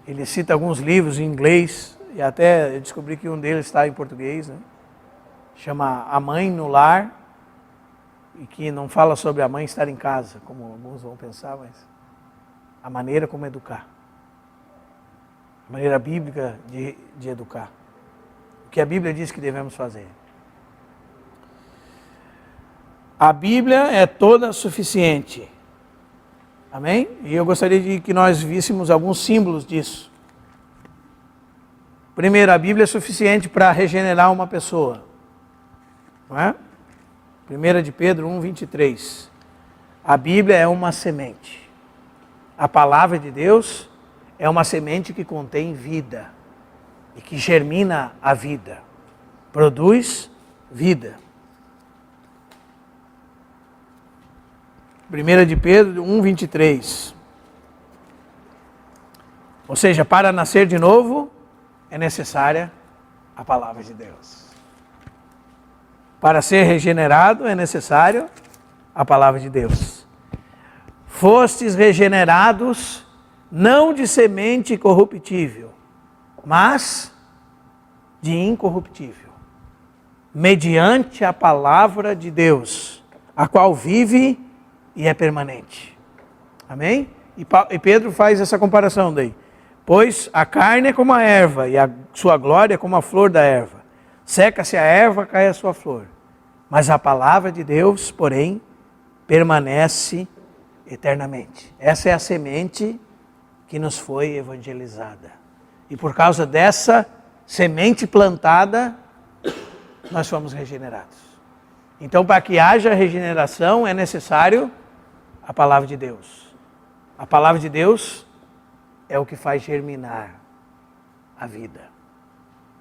Speaker 1: Ele cita alguns livros em inglês, e até eu descobri que um deles está em português, né? chama A Mãe no Lar, e que não fala sobre a mãe estar em casa, como alguns vão pensar, mas a maneira como educar. A maneira bíblica de educar. O que a Bíblia diz que devemos fazer. A Bíblia é toda suficiente. Amém? E eu gostaria de que nós víssemos alguns símbolos disso. Primeiro, a Bíblia é suficiente para regenerar uma pessoa. Não é? 1 de Pedro 1:23. A Bíblia é uma semente. A palavra de Deus é uma semente que contém vida e que germina a vida, produz vida. 1 de Pedro 1:23. Ou seja, para nascer de novo é necessária a palavra de Deus. Para ser regenerado é necessário a palavra de Deus. Fostes regenerados não de semente corruptível, mas de incorruptível, mediante a palavra de Deus, a qual vive e é permanente. Amém? E Pedro faz essa comparação daí. Pois a carne é como a erva, e a sua glória é como a flor da erva. Seca-se a erva, cai a sua flor. Mas a palavra de Deus, porém, permanece eternamente. Essa é a semente que nos foi evangelizada. E por causa dessa semente plantada, nós fomos regenerados. Então, para que haja regeneração, é necessário a palavra de Deus. A palavra de Deus é o que faz germinar a vida.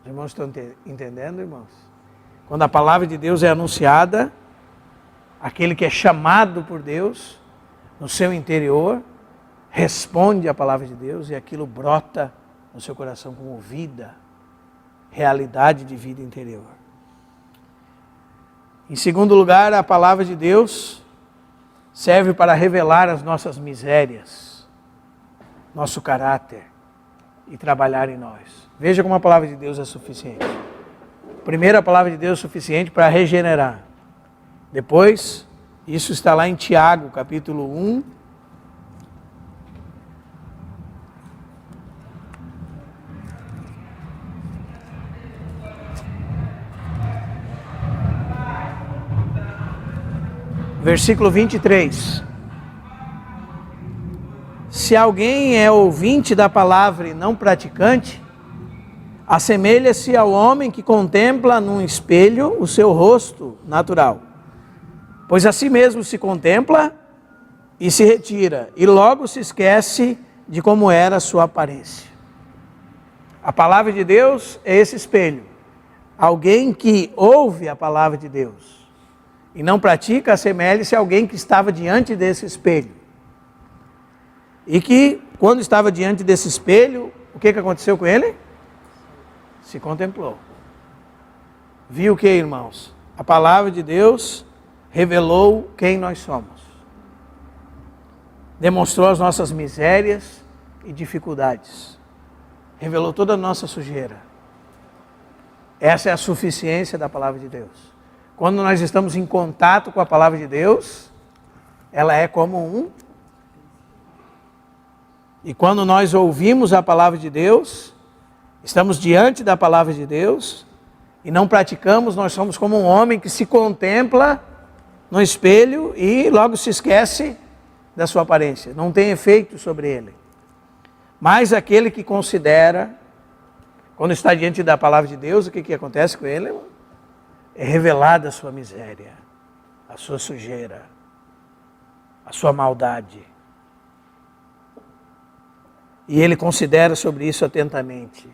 Speaker 1: Os irmãos estão entendendo, irmãos? Quando a palavra de Deus é anunciada, aquele que é chamado por Deus, no seu interior, responde à palavra de Deus e aquilo brota no seu coração como vida, realidade de vida interior. Em segundo lugar, a palavra de Deus serve para revelar as nossas misérias, nosso caráter e trabalhar em nós. Veja como a palavra de Deus é suficiente. Primeiro, a palavra de Deus é suficiente para regenerar. Depois, isso está lá em Tiago, capítulo 1. Versículo 23. Se alguém é ouvinte da palavra e não praticante, assemelha-se ao homem que contempla num espelho o seu rosto natural. Pois a si mesmo se contempla e se retira, e logo se esquece de como era a sua aparência. A palavra de Deus é esse espelho. Alguém que ouve a palavra de Deus e não pratica, assemelha-se a alguém que estava diante desse espelho. E que, quando estava diante desse espelho, o que aconteceu com ele? Se contemplou. Viu o que, irmãos? A palavra de Deus revelou quem nós somos. Demonstrou as nossas misérias e dificuldades. Revelou toda a nossa sujeira. Essa é a suficiência da palavra de Deus. Quando nós estamos em contato com a palavra de Deus, ela é como um. E quando nós ouvimos a palavra de Deus, estamos diante da palavra de Deus e não praticamos, nós somos como um homem que se contempla no espelho e logo se esquece da sua aparência. Não tem efeito sobre ele. Mas aquele que considera, quando está diante da palavra de Deus, o que acontece com ele? É revelada a sua miséria, a sua sujeira, a sua maldade. E ele considera sobre isso atentamente.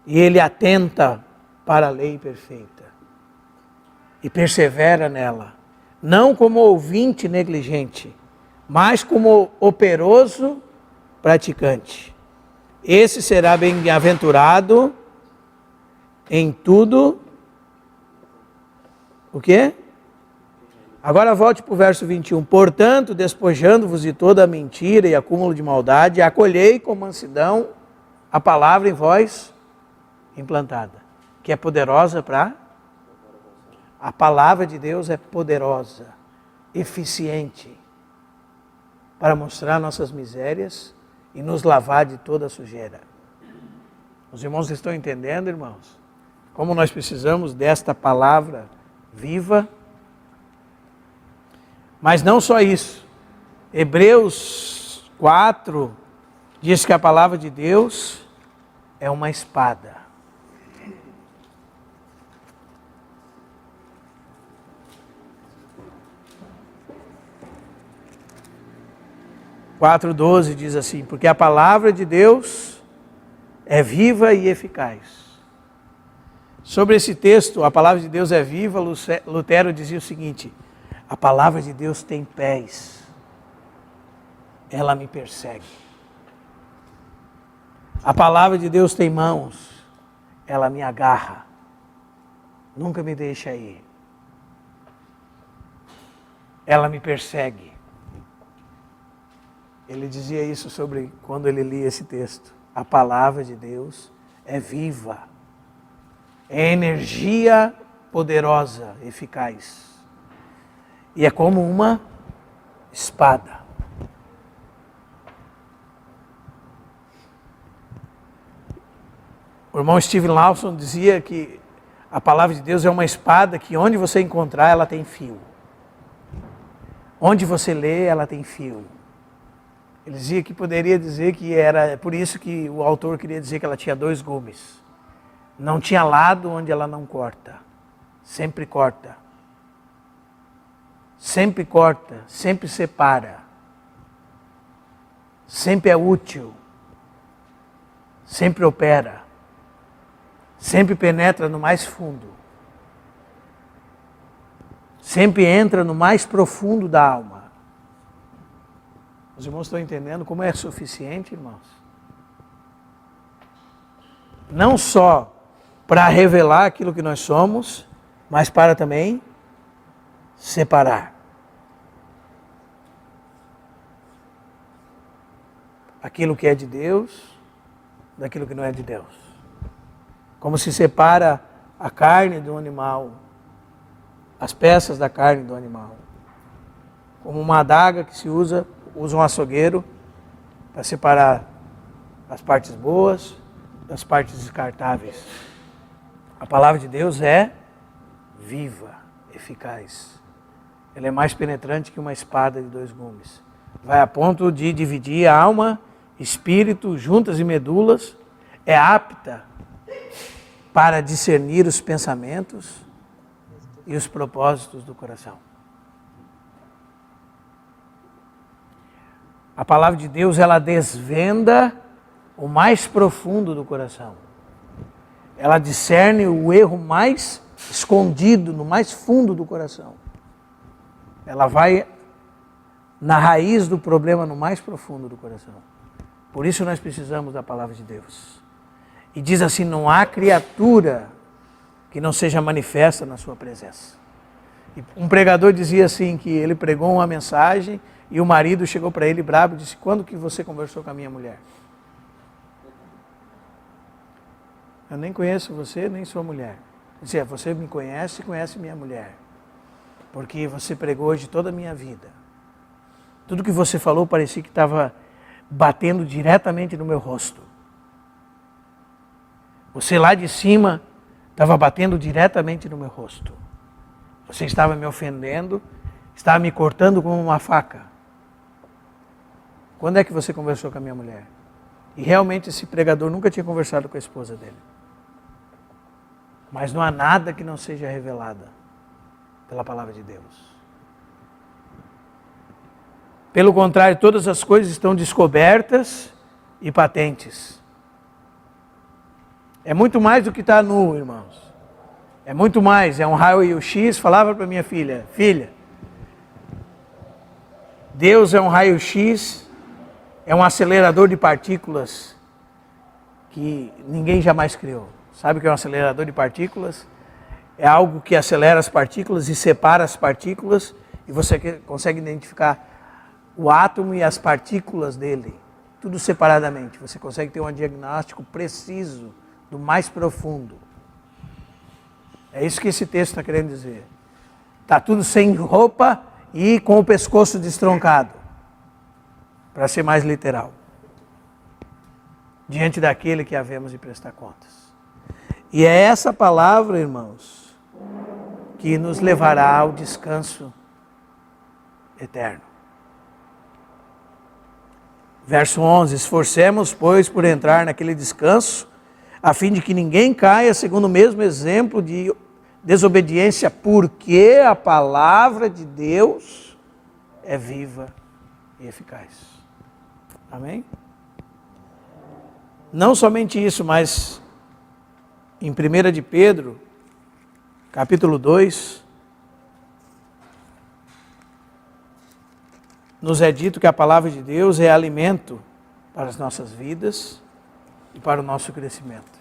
Speaker 1: E ele atenta para a lei perfeita. E persevera nela. Não como ouvinte negligente, mas como operoso praticante. Esse será bem-aventurado em tudo. O quê? Agora volte para o verso 21. Portanto, despojando-vos de toda a mentira e acúmulo de maldade, acolhei com mansidão a palavra em vós implantada, que é poderosa para... A palavra de Deus é poderosa, eficiente, para mostrar nossas misérias e nos lavar de toda a sujeira. Os irmãos estão entendendo, irmãos? Como nós precisamos desta palavra viva. Mas não só isso. Hebreus 4 diz que a palavra de Deus é uma espada. (4:12) 4:12 diz assim: porque a palavra de Deus é viva e eficaz. Sobre esse texto, a palavra de Deus é viva, Lutero dizia o seguinte: a palavra de Deus tem pés, ela me persegue. A palavra de Deus tem mãos, ela me agarra, nunca me deixa ir. Ela me persegue. Ele dizia isso sobre quando ele lia esse texto. A palavra de Deus é viva, é energia poderosa, eficaz. E é como uma espada. O irmão Steven Lawson dizia que a palavra de Deus é uma espada que onde você encontrar, ela tem fio. Onde você lê, ela tem fio. Ele dizia que poderia dizer que era por isso que o autor queria dizer que ela tinha 2 gumes. Não tinha lado onde ela não corta. Sempre corta. Sempre corta, sempre separa. Sempre é útil. Sempre opera. Sempre penetra no mais fundo. Sempre entra no mais profundo da alma. Os irmãos estão entendendo como é suficiente, irmãos? Não só para revelar aquilo que nós somos, mas para também separar. Aquilo que é de Deus, daquilo que não é de Deus. Como se separa a carne do animal, as peças da carne do animal. Como uma adaga que se usa um açougueiro para separar as partes boas das partes descartáveis. A palavra de Deus é viva, eficaz. Ela é mais penetrante que uma espada de 2 gumes. Vai a ponto de dividir a alma, espírito, juntas e medulas. É apta para discernir os pensamentos e os propósitos do coração. A palavra de Deus, ela desvenda o mais profundo do coração. Ela discerne o erro mais escondido, no mais fundo do coração. Ela vai na raiz do problema, no mais profundo do coração. Por isso nós precisamos da palavra de Deus. E diz assim: não há criatura que não seja manifesta na sua presença. E um pregador dizia assim, que ele pregou uma mensagem e o marido chegou para ele bravo e disse: quando que você conversou com a minha mulher? Eu nem conheço você, nem sua mulher. Ele disse: você me conhece e conhece minha mulher. Porque você pregou hoje toda a minha vida. Tudo que você falou parecia que estava batendo diretamente no meu rosto. Você lá de cima estava batendo diretamente no meu rosto. Você estava me ofendendo, estava me cortando como uma faca. Quando é que você conversou com a minha mulher? E realmente esse pregador nunca tinha conversado com a esposa dele. Mas não há nada que não seja revelada pela palavra de Deus. Pelo contrário, todas as coisas estão descobertas e patentes. É muito mais do que está nu, irmãos. É muito mais, é um raio-x. Falava para minha filha: filha, Deus é um raio-x, é um acelerador de partículas que ninguém jamais criou. Sabe o que é um acelerador de partículas? É algo que acelera as partículas e separa as partículas, e você consegue identificar o átomo e as partículas dele, tudo separadamente. Você consegue ter um diagnóstico preciso do mais profundo. É isso que esse texto está querendo dizer. Está tudo sem roupa e com o pescoço destroncado, para ser mais literal, diante daquele que havemos de prestar contas. E é essa palavra, irmãos, que nos levará ao descanso eterno. Verso 11: esforcemos, pois, por entrar naquele descanso, a fim de que ninguém caia segundo o mesmo exemplo de desobediência, porque a palavra de Deus é viva e eficaz. Amém? Não somente isso, mas em 1 de Pedro, capítulo 2, nos é dito que a palavra de Deus é alimento para as nossas vidas e para o nosso crescimento.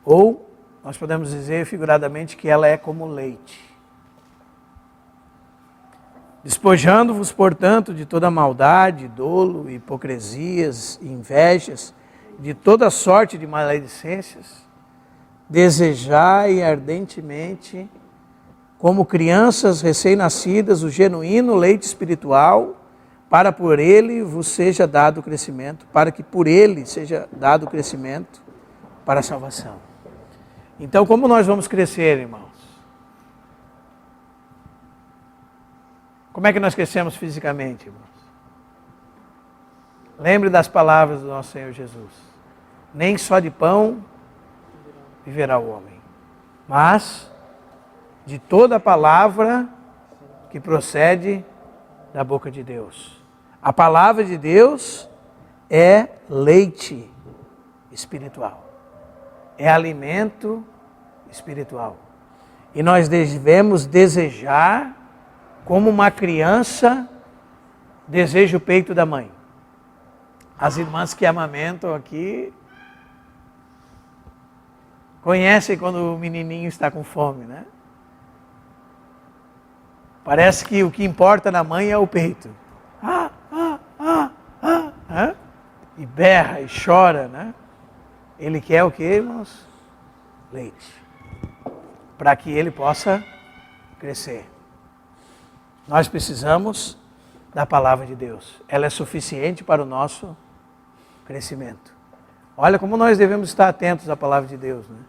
Speaker 1: Ou, nós podemos dizer figuradamente que ela é como leite. Despojando-vos, portanto, de toda maldade, dolo, hipocrisias, invejas, de toda sorte de maledicências, desejai ardentemente, como crianças recém-nascidas, o genuíno leite espiritual, para por ele vos seja dado crescimento, para que por ele seja dado crescimento para a salvação. Então, como nós vamos crescer, irmãos? Como é que nós crescemos fisicamente, irmãos? Lembre das palavras do nosso Senhor Jesus. Nem só de pão viverá o homem, mas de toda a palavra que procede da boca de Deus. A palavra de Deus é leite espiritual, é alimento espiritual. E nós devemos desejar, como uma criança deseja o peito da mãe. As irmãs que amamentam aqui conhecem quando o menininho está com fome, né? Parece que o que importa na mãe é o peito. E berra e chora, né? Ele quer o que, irmãos? Leite. Para que ele possa crescer. Nós precisamos da palavra de Deus. Ela é suficiente para o nosso crescimento. Olha como nós devemos estar atentos à palavra de Deus, né?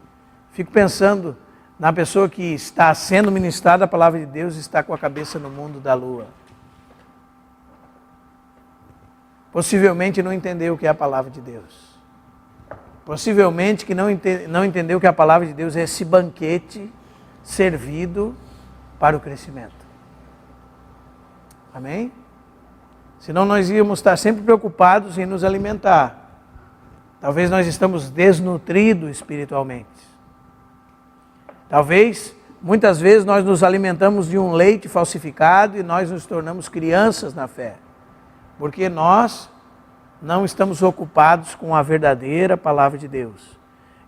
Speaker 1: Fico pensando na pessoa que está sendo ministrada a palavra de Deus e está com a cabeça no mundo da lua. Possivelmente não entendeu o que é a palavra de Deus. Possivelmente que não entendeu que a palavra de Deus é esse banquete servido para o crescimento. Amém? Senão nós íamos estar sempre preocupados em nos alimentar. Talvez nós estamos desnutridos espiritualmente. Talvez, muitas vezes, nós nos alimentamos de um leite falsificado e nós nos tornamos crianças na fé. Porque nós não estamos ocupados com a verdadeira palavra de Deus.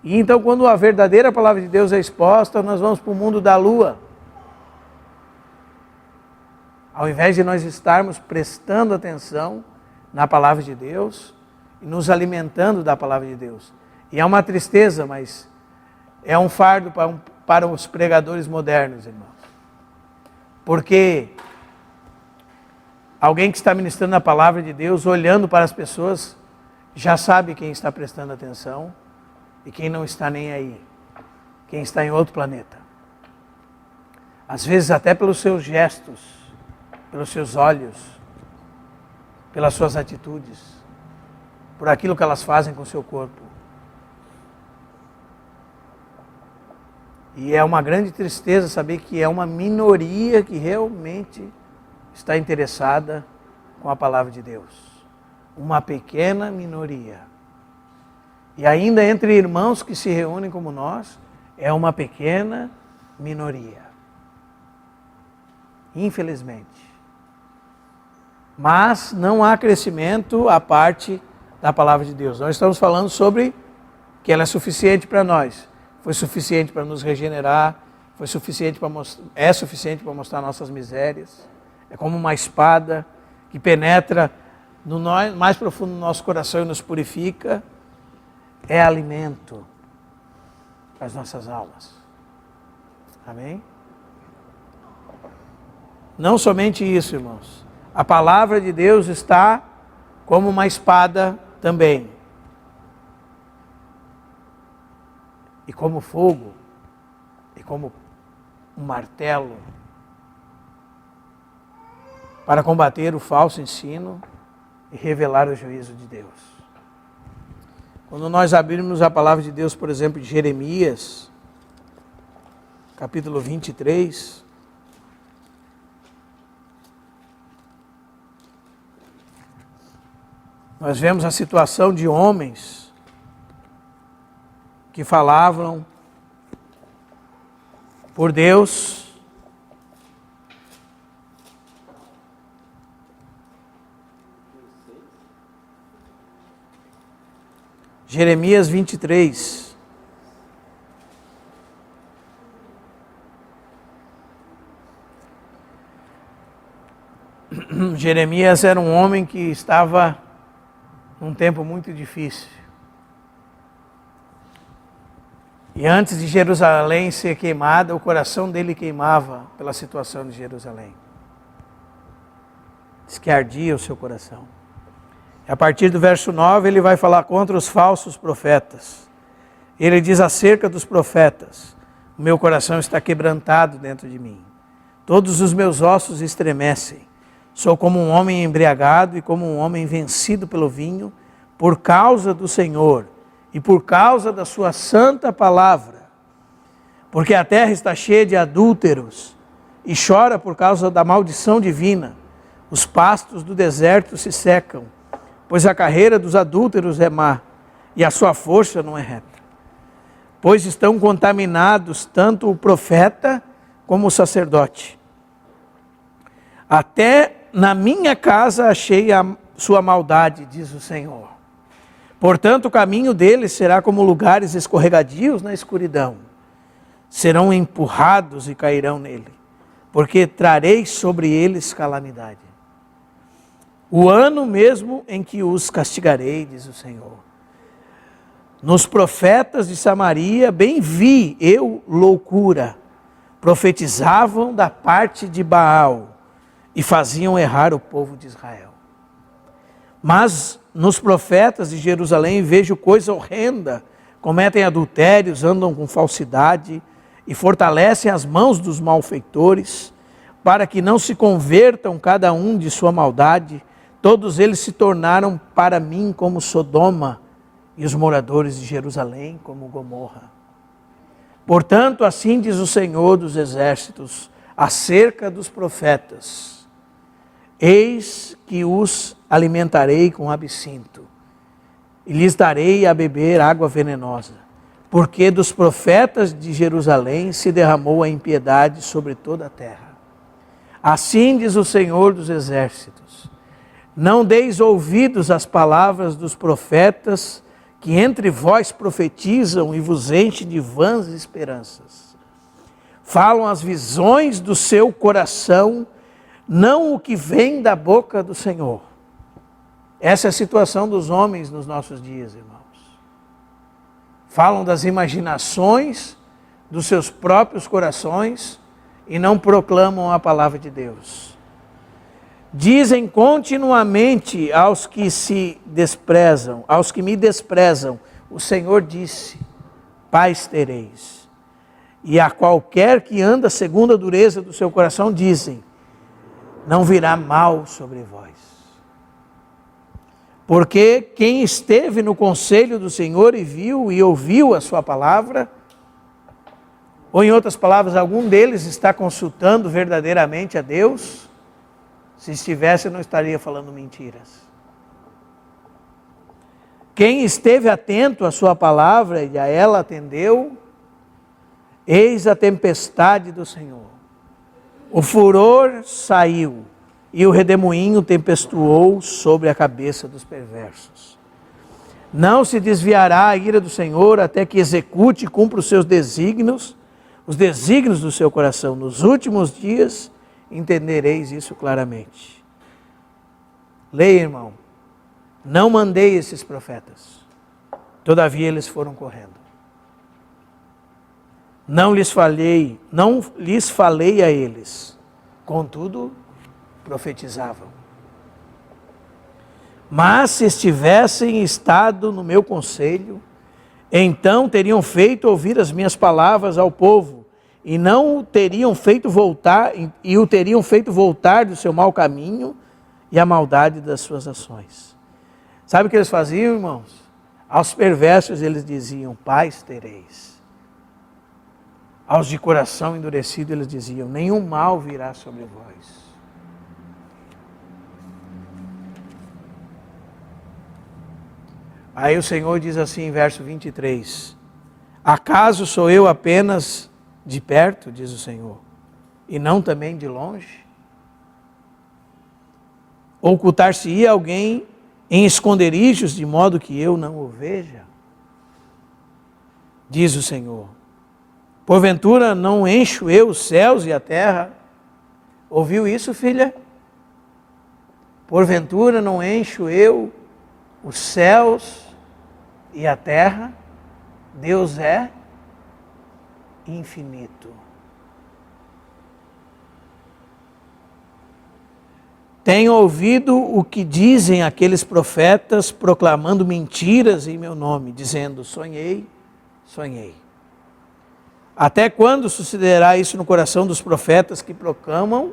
Speaker 1: E então, quando a verdadeira palavra de Deus é exposta, nós vamos para o mundo da lua. Ao invés de nós estarmos prestando atenção na palavra de Deus e nos alimentando da palavra de Deus. E é uma tristeza, mas é um fardo para os pregadores modernos, irmãos. Porque alguém que está ministrando a palavra de Deus, olhando para as pessoas, já sabe quem está prestando atenção e quem não está nem aí. Quem está em outro planeta. Às vezes até pelos seus gestos, pelos seus olhos, pelas suas atitudes, por aquilo que elas fazem com o seu corpo. E é uma grande tristeza saber que é uma minoria que realmente está interessada com a palavra de Deus. Uma pequena minoria. E ainda entre irmãos que se reúnem como nós, é uma pequena minoria. Infelizmente. Mas não há crescimento à parte da palavra de Deus. Nós estamos falando sobre que ela é suficiente para nós. Foi suficiente para nos regenerar, é suficiente para mostrar nossas misérias. É como uma espada que penetra no mais profundo do nosso coração e nos purifica, é alimento para as nossas almas. Amém? Não somente isso, irmãos. A palavra de Deus está como uma espada também. E como fogo, e como um martelo, para combater o falso ensino e revelar o juízo de Deus. Quando nós abrirmos a palavra de Deus, por exemplo, de Jeremias, capítulo 23, nós vemos a situação de homens que falavam por Deus, Jeremias 23. Jeremias era um homem que estava num tempo muito difícil. E antes de Jerusalém ser queimada, o coração dele queimava pela situação de Jerusalém. Diz que ardia o seu coração. E a partir do verso 9 ele vai falar contra os falsos profetas. Ele diz acerca dos profetas: o meu coração está quebrantado dentro de mim. Todos os meus ossos estremecem. Sou como um homem embriagado e como um homem vencido pelo vinho, por causa do Senhor e por causa da sua santa palavra. Porque a terra está cheia de adúlteros e chora por causa da maldição divina. Os pastos do deserto se secam, pois a carreira dos adúlteros é má e a sua força não é reta. Pois estão contaminados tanto o profeta como o sacerdote. Até na minha casa achei a sua maldade, diz o Senhor. Portanto, o caminho deles será como lugares escorregadios na escuridão. Serão empurrados e cairão nele, porque trarei sobre eles calamidade. O ano mesmo em que os castigarei, diz o Senhor. Nos profetas de Samaria, bem vi eu loucura. Profetizavam da parte de Baal e faziam errar o povo de Israel. Mas nos profetas de Jerusalém vejo coisa horrenda. Cometem adultérios, andam com falsidade e fortalecem as mãos dos malfeitores, para que não se convertam cada um de sua maldade. Todos eles se tornaram para mim como Sodoma, e os moradores de Jerusalém como Gomorra. Portanto, assim diz o Senhor dos Exércitos, acerca dos profetas: eis que os alimentarei com absinto, e lhes darei a beber água venenosa, porque dos profetas de Jerusalém se derramou a impiedade sobre toda a terra. Assim diz o Senhor dos Exércitos: não deis ouvidos às palavras dos profetas que entre vós profetizam e vos enchem de vãs esperanças. Falam as visões do seu coração, não o que vem da boca do Senhor. Essa é a situação dos homens nos nossos dias, irmãos. Falam das imaginações dos seus próprios corações e não proclamam a palavra de Deus. Dizem continuamente aos que se desprezam, aos que me desprezam, o Senhor disse: paz tereis. E a qualquer que anda segundo a dureza do seu coração dizem: não virá mal sobre vós. Porque quem esteve no conselho do Senhor e viu e ouviu a sua palavra, ou em outras palavras, algum deles está consultando verdadeiramente a Deus? Se estivesse, não estaria falando mentiras. Quem esteve atento à sua palavra e a ela atendeu, eis a tempestade do Senhor. O furor saiu e o redemoinho tempestuou sobre a cabeça dos perversos. Não se desviará a ira do Senhor até que execute e cumpra os seus desígnios, os desígnios do seu coração. Nos últimos dias entendereis isso claramente. Leia, irmão, não mandei esses profetas. Todavia eles foram correndo. Não lhes falei a eles, contudo profetizavam. Mas se estivessem estado no meu conselho, então teriam feito ouvir as minhas palavras ao povo, e não o teriam feito voltar, e o teriam feito voltar do seu mau caminho e a maldade das suas ações. Sabe o que eles faziam, irmãos? Aos perversos eles diziam, paz tereis. Aos de coração endurecido eles diziam, nenhum mal virá sobre vós. Aí o Senhor diz assim em verso 23, acaso sou eu apenas de perto, diz o Senhor, e não também de longe? Ocultar-se-ia alguém em esconderijos de modo que eu não o veja? Diz o Senhor, porventura não encho eu os céus e a terra? Ouviu isso, filha? Porventura não encho eu os céus e a terra? Deus é infinito. Tenho ouvido o que dizem aqueles profetas proclamando mentiras em meu nome, dizendo, sonhei, sonhei. Até quando sucederá isso no coração dos profetas que proclamam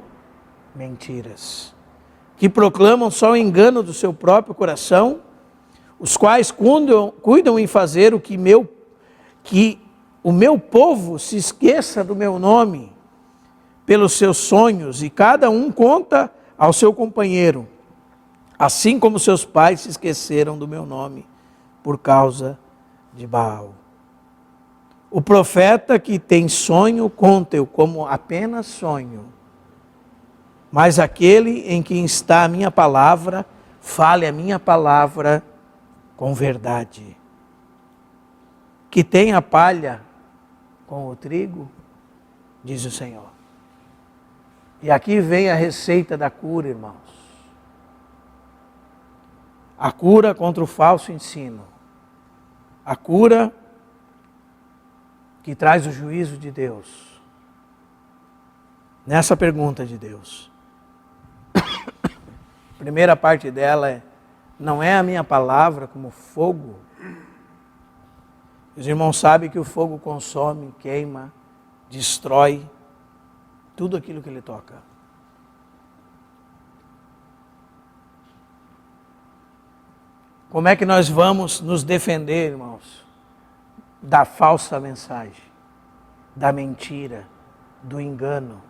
Speaker 1: mentiras? Que proclamam só o engano do seu próprio coração, os quais cuidam em fazer que o meu povo se esqueça do meu nome pelos seus sonhos, e cada um conta ao seu companheiro, assim como seus pais se esqueceram do meu nome por causa de Baal. O profeta que tem sonho, conta-o como apenas sonho, mas aquele em quem está a minha palavra, fale a minha palavra com verdade. Que tem a palha com o trigo, diz o Senhor. E aqui vem a receita da cura, irmãos. A cura contra o falso ensino. A cura que traz o juízo de Deus. Nessa pergunta de Deus. A primeira parte dela é, não é a minha palavra como fogo? Os irmãos sabem que o fogo consome, queima, destrói tudo aquilo que ele toca. Como é que nós vamos nos defender, irmãos, da falsa mensagem, da mentira, do engano?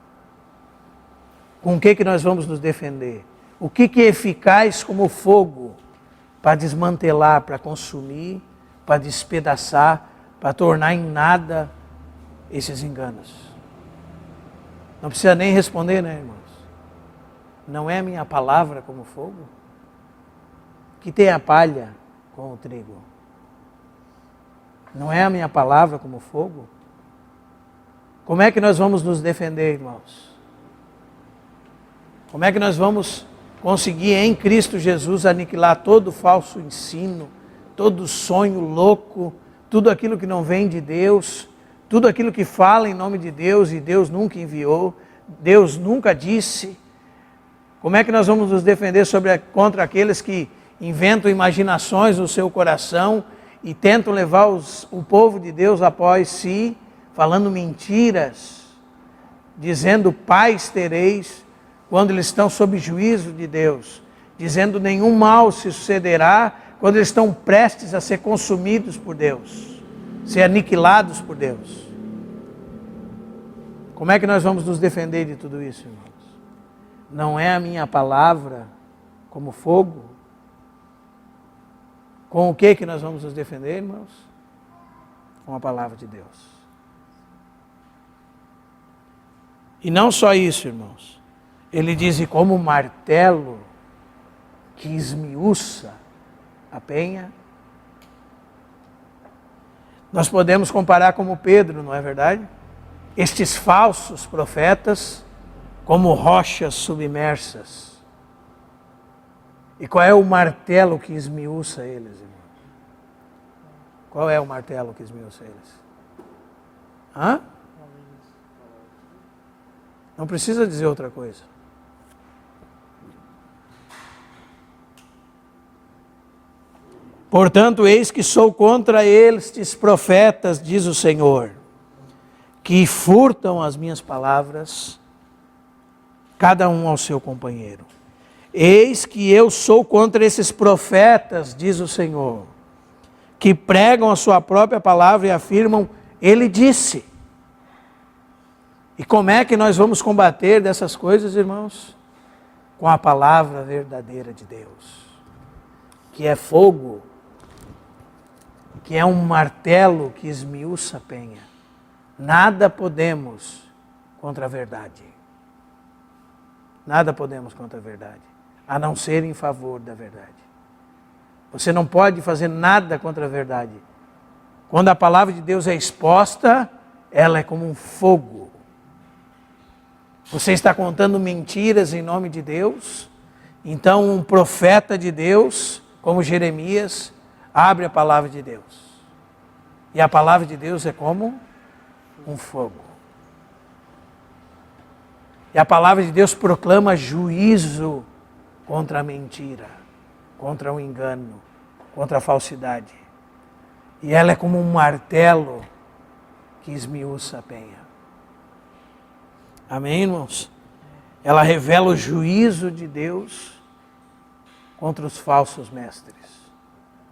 Speaker 1: Com o que nós vamos nos defender? O que é eficaz como fogo para desmantelar, para consumir, para despedaçar, para tornar em nada esses enganos? Não precisa nem responder, né, irmãos? Não é a minha palavra como fogo? Que tem a palha com o trigo. Não é a minha palavra como fogo? Como é que nós vamos nos defender, irmãos? Como é que nós vamos conseguir em Cristo Jesus aniquilar todo falso ensino, todo sonho louco, tudo aquilo que não vem de Deus, tudo aquilo que fala em nome de Deus e Deus nunca enviou, Deus nunca disse? Como é que nós vamos nos defender contra aqueles que inventam imaginações no seu coração e tentam levar o povo de Deus após si, falando mentiras, dizendo paz tereis, quando eles estão sob juízo de Deus, dizendo nenhum mal se sucederá, quando eles estão prestes a ser consumidos por Deus, ser aniquilados por Deus? Como é que nós vamos nos defender de tudo isso, irmãos? Não é a minha palavra como fogo? Com o que nós vamos nos defender, irmãos? Com a palavra de Deus. E não só isso, irmãos. Ele diz, e como martelo que esmiuça a penha. Nós podemos comparar como Pedro, não é verdade? Estes falsos profetas como rochas submersas. E qual é o martelo que esmiuça eles, irmão? Qual é o martelo que esmiuça eles? Hã? Não precisa dizer outra coisa. Portanto, eis que sou contra estes profetas, diz o Senhor, que furtam as minhas palavras, cada um ao seu companheiro. Eis que eu sou contra esses profetas, diz o Senhor, que pregam a sua própria palavra e afirmam, ele disse. E como é que nós vamos combater dessas coisas, irmãos? Com a palavra verdadeira de Deus, que é fogo, que é um martelo que esmiuça a penha. Nada podemos contra a verdade. Nada podemos contra a verdade, a não ser em favor da verdade. Você não pode fazer nada contra a verdade. Quando a palavra de Deus é exposta, ela é como um fogo. Você está contando mentiras em nome de Deus, então um profeta de Deus, como Jeremias, abre a palavra de Deus. E a palavra de Deus é como um fogo. E a palavra de Deus proclama juízo contra a mentira, contra o engano, contra a falsidade. E ela é como um martelo que esmiuça a penha. Amém, irmãos? Ela revela o juízo de Deus contra os falsos mestres,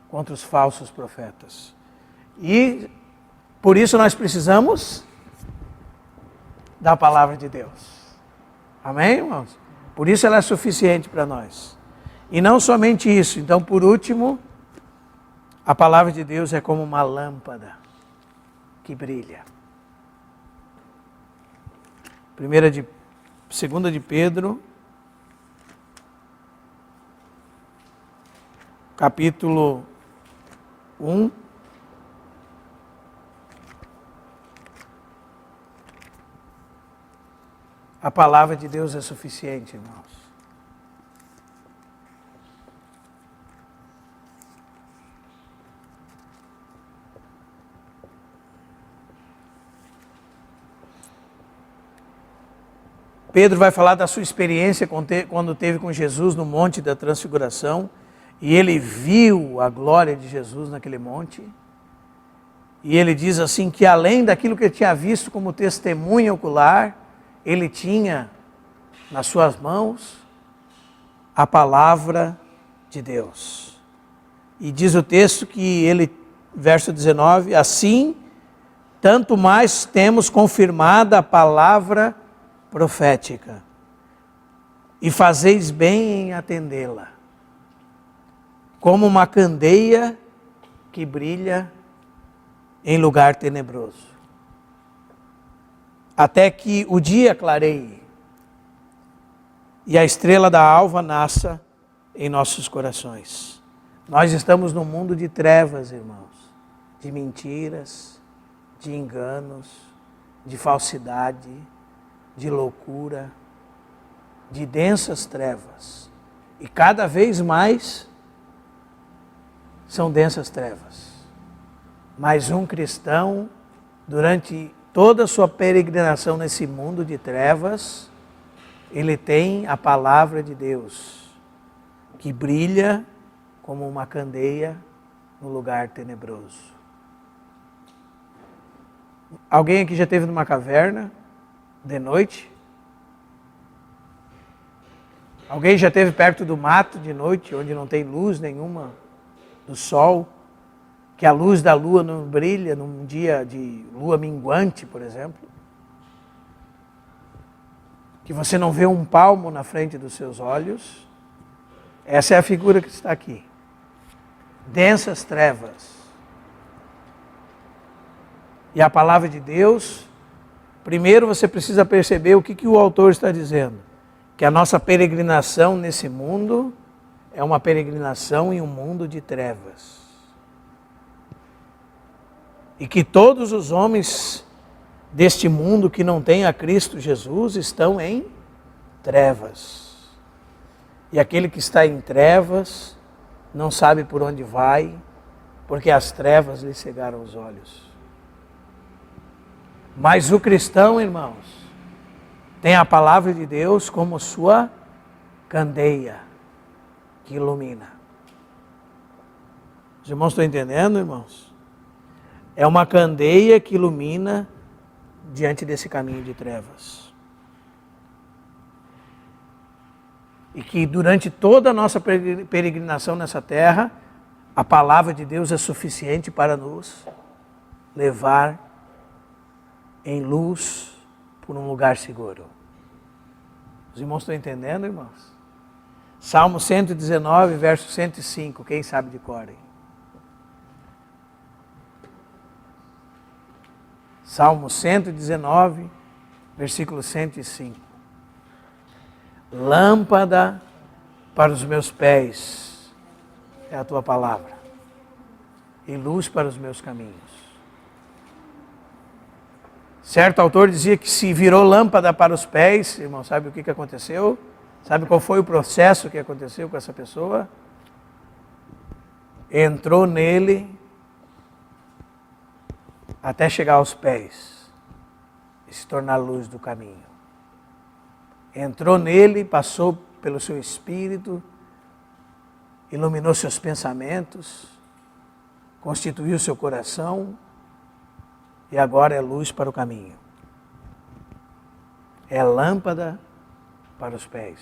Speaker 1: contra os falsos profetas. E por isso nós precisamos da palavra de Deus. Amém, irmãos? Por isso ela é suficiente para nós. E não somente isso. Então, por último, a palavra de Deus é como uma lâmpada que brilha. 2 de Pedro, capítulo 1. A palavra de Deus é suficiente, irmãos. Pedro vai falar da sua experiência quando esteve com Jesus no Monte da Transfiguração, e ele viu a glória de Jesus naquele monte. E ele diz assim que além daquilo que ele tinha visto como testemunha ocular, ele tinha nas suas mãos a palavra de Deus. E diz o texto que ele, verso 19, assim, tanto mais temos confirmada a palavra profética, e fazeis bem em atendê-la, como uma candeia que brilha em lugar tenebroso, até que o dia clareie e a estrela da alva nasça em nossos corações. Nós estamos num mundo de trevas, irmãos, de mentiras, de enganos, de falsidade, de loucura, de densas trevas. E cada vez mais são densas trevas. Mas um cristão, durante toda a sua peregrinação nesse mundo de trevas, ele tem a palavra de Deus, que brilha como uma candeia no lugar tenebroso. Alguém aqui já esteve numa caverna de noite? Alguém já esteve perto do mato de noite, onde não tem luz nenhuma do sol, que a luz da lua não brilha num dia de lua minguante, por exemplo? Que você não vê um palmo na frente dos seus olhos? Essa é a figura que está aqui. Densas trevas. E a palavra de Deus, primeiro você precisa perceber o que o autor está dizendo. Que a nossa peregrinação nesse mundo é uma peregrinação em um mundo de trevas. E que todos os homens deste mundo que não têm a Cristo Jesus estão em trevas. E aquele que está em trevas não sabe por onde vai, porque as trevas lhe cegaram os olhos. Mas o cristão, irmãos, tem a palavra de Deus como sua candeia que ilumina. Os irmãos estão entendendo, irmãos? É uma candeia que ilumina diante desse caminho de trevas. E que durante toda a nossa peregrinação nessa terra, a palavra de Deus é suficiente para nos levar em luz por um lugar seguro. Os irmãos estão entendendo, irmãos? Salmo 119, verso 105, quem sabe de cor? Salmo 119, versículo 105. Lâmpada para os meus pés é a tua palavra, e luz para os meus caminhos. Certo autor dizia que se virou lâmpada para os pés, irmão, sabe o que aconteceu? Sabe qual foi o processo que aconteceu com essa pessoa? Entrou nele até chegar aos pés e se tornar a luz do caminho. Entrou nele, passou pelo seu espírito, iluminou seus pensamentos, constituiu seu coração e agora é luz para o caminho. É lâmpada para os pés.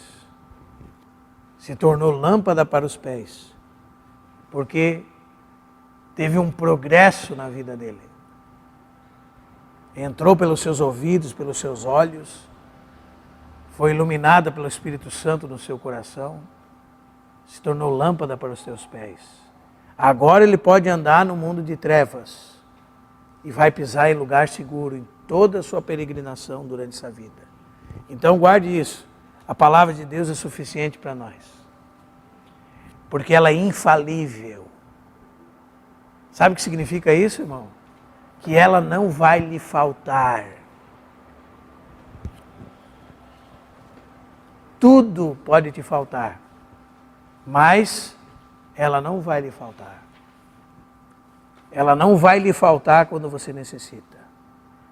Speaker 1: Se tornou lâmpada para os pés, porque teve um progresso na vida dele. Entrou pelos seus ouvidos, pelos seus olhos, foi iluminada pelo Espírito Santo no seu coração, se tornou lâmpada para os seus pés. Agora ele pode andar no mundo de trevas e vai pisar em lugar seguro em toda a sua peregrinação durante essa vida. Então guarde isso, a palavra de Deus é suficiente para nós, porque ela é infalível. Sabe o que significa isso, irmão? Que ela não vai lhe faltar. Tudo pode te faltar, mas ela não vai lhe faltar. Ela não vai lhe faltar quando você necessita.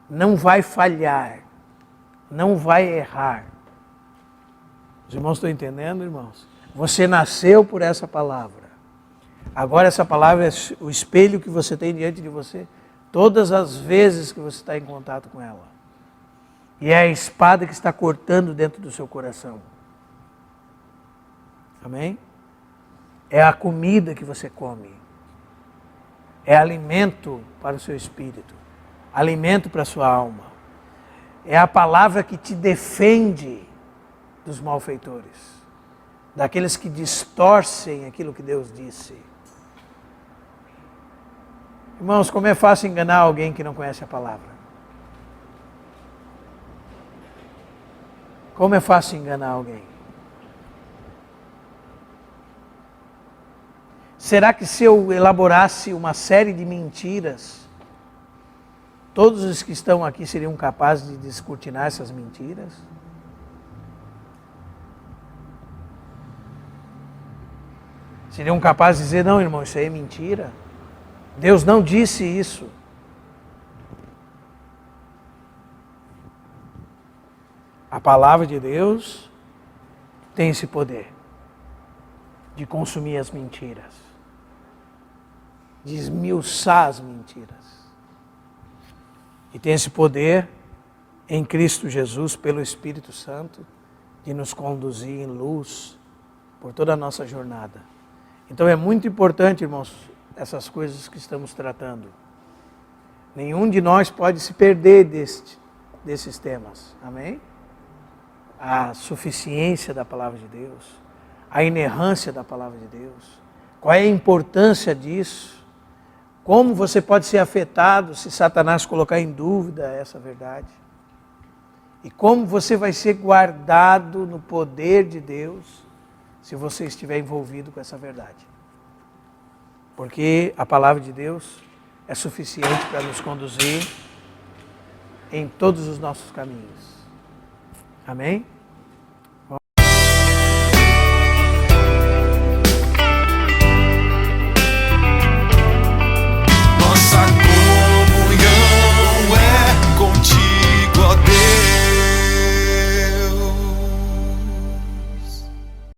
Speaker 1: Não vai falhar. Não vai errar. Os irmãos estão entendendo, irmãos? Você nasceu por essa palavra. Agora essa palavra é o espelho que você tem diante de você todas as vezes que você está em contato com ela. E é a espada que está cortando dentro do seu coração. Amém? É a comida que você come. É alimento para o seu espírito. Alimento para a sua alma. É a palavra que te defende dos malfeitores. Daqueles que distorcem aquilo que Deus disse. Irmãos, como é fácil enganar alguém que não conhece a palavra? Como é fácil enganar alguém? Será que se eu elaborasse uma série de mentiras, todos os que estão aqui seriam capazes de descortinar essas mentiras? Seriam capazes de dizer, não, irmão, isso aí é mentira. Deus não disse isso. A palavra de Deus tem esse poder de consumir as mentiras, de esmiuçar as mentiras. E tem esse poder em Cristo Jesus, pelo Espírito Santo, de nos conduzir em luz por toda a nossa jornada. Então é muito importante, irmãos, essas coisas que estamos tratando. Nenhum de nós pode se perder desses temas. Amém? A suficiência da palavra de Deus, a inerrância da palavra de Deus, qual é a importância disso, como você pode ser afetado se Satanás colocar em dúvida essa verdade, e como você vai ser guardado no poder de Deus se você estiver envolvido com essa verdade. Porque a palavra de Deus é suficiente para nos conduzir em todos os nossos caminhos. Amém?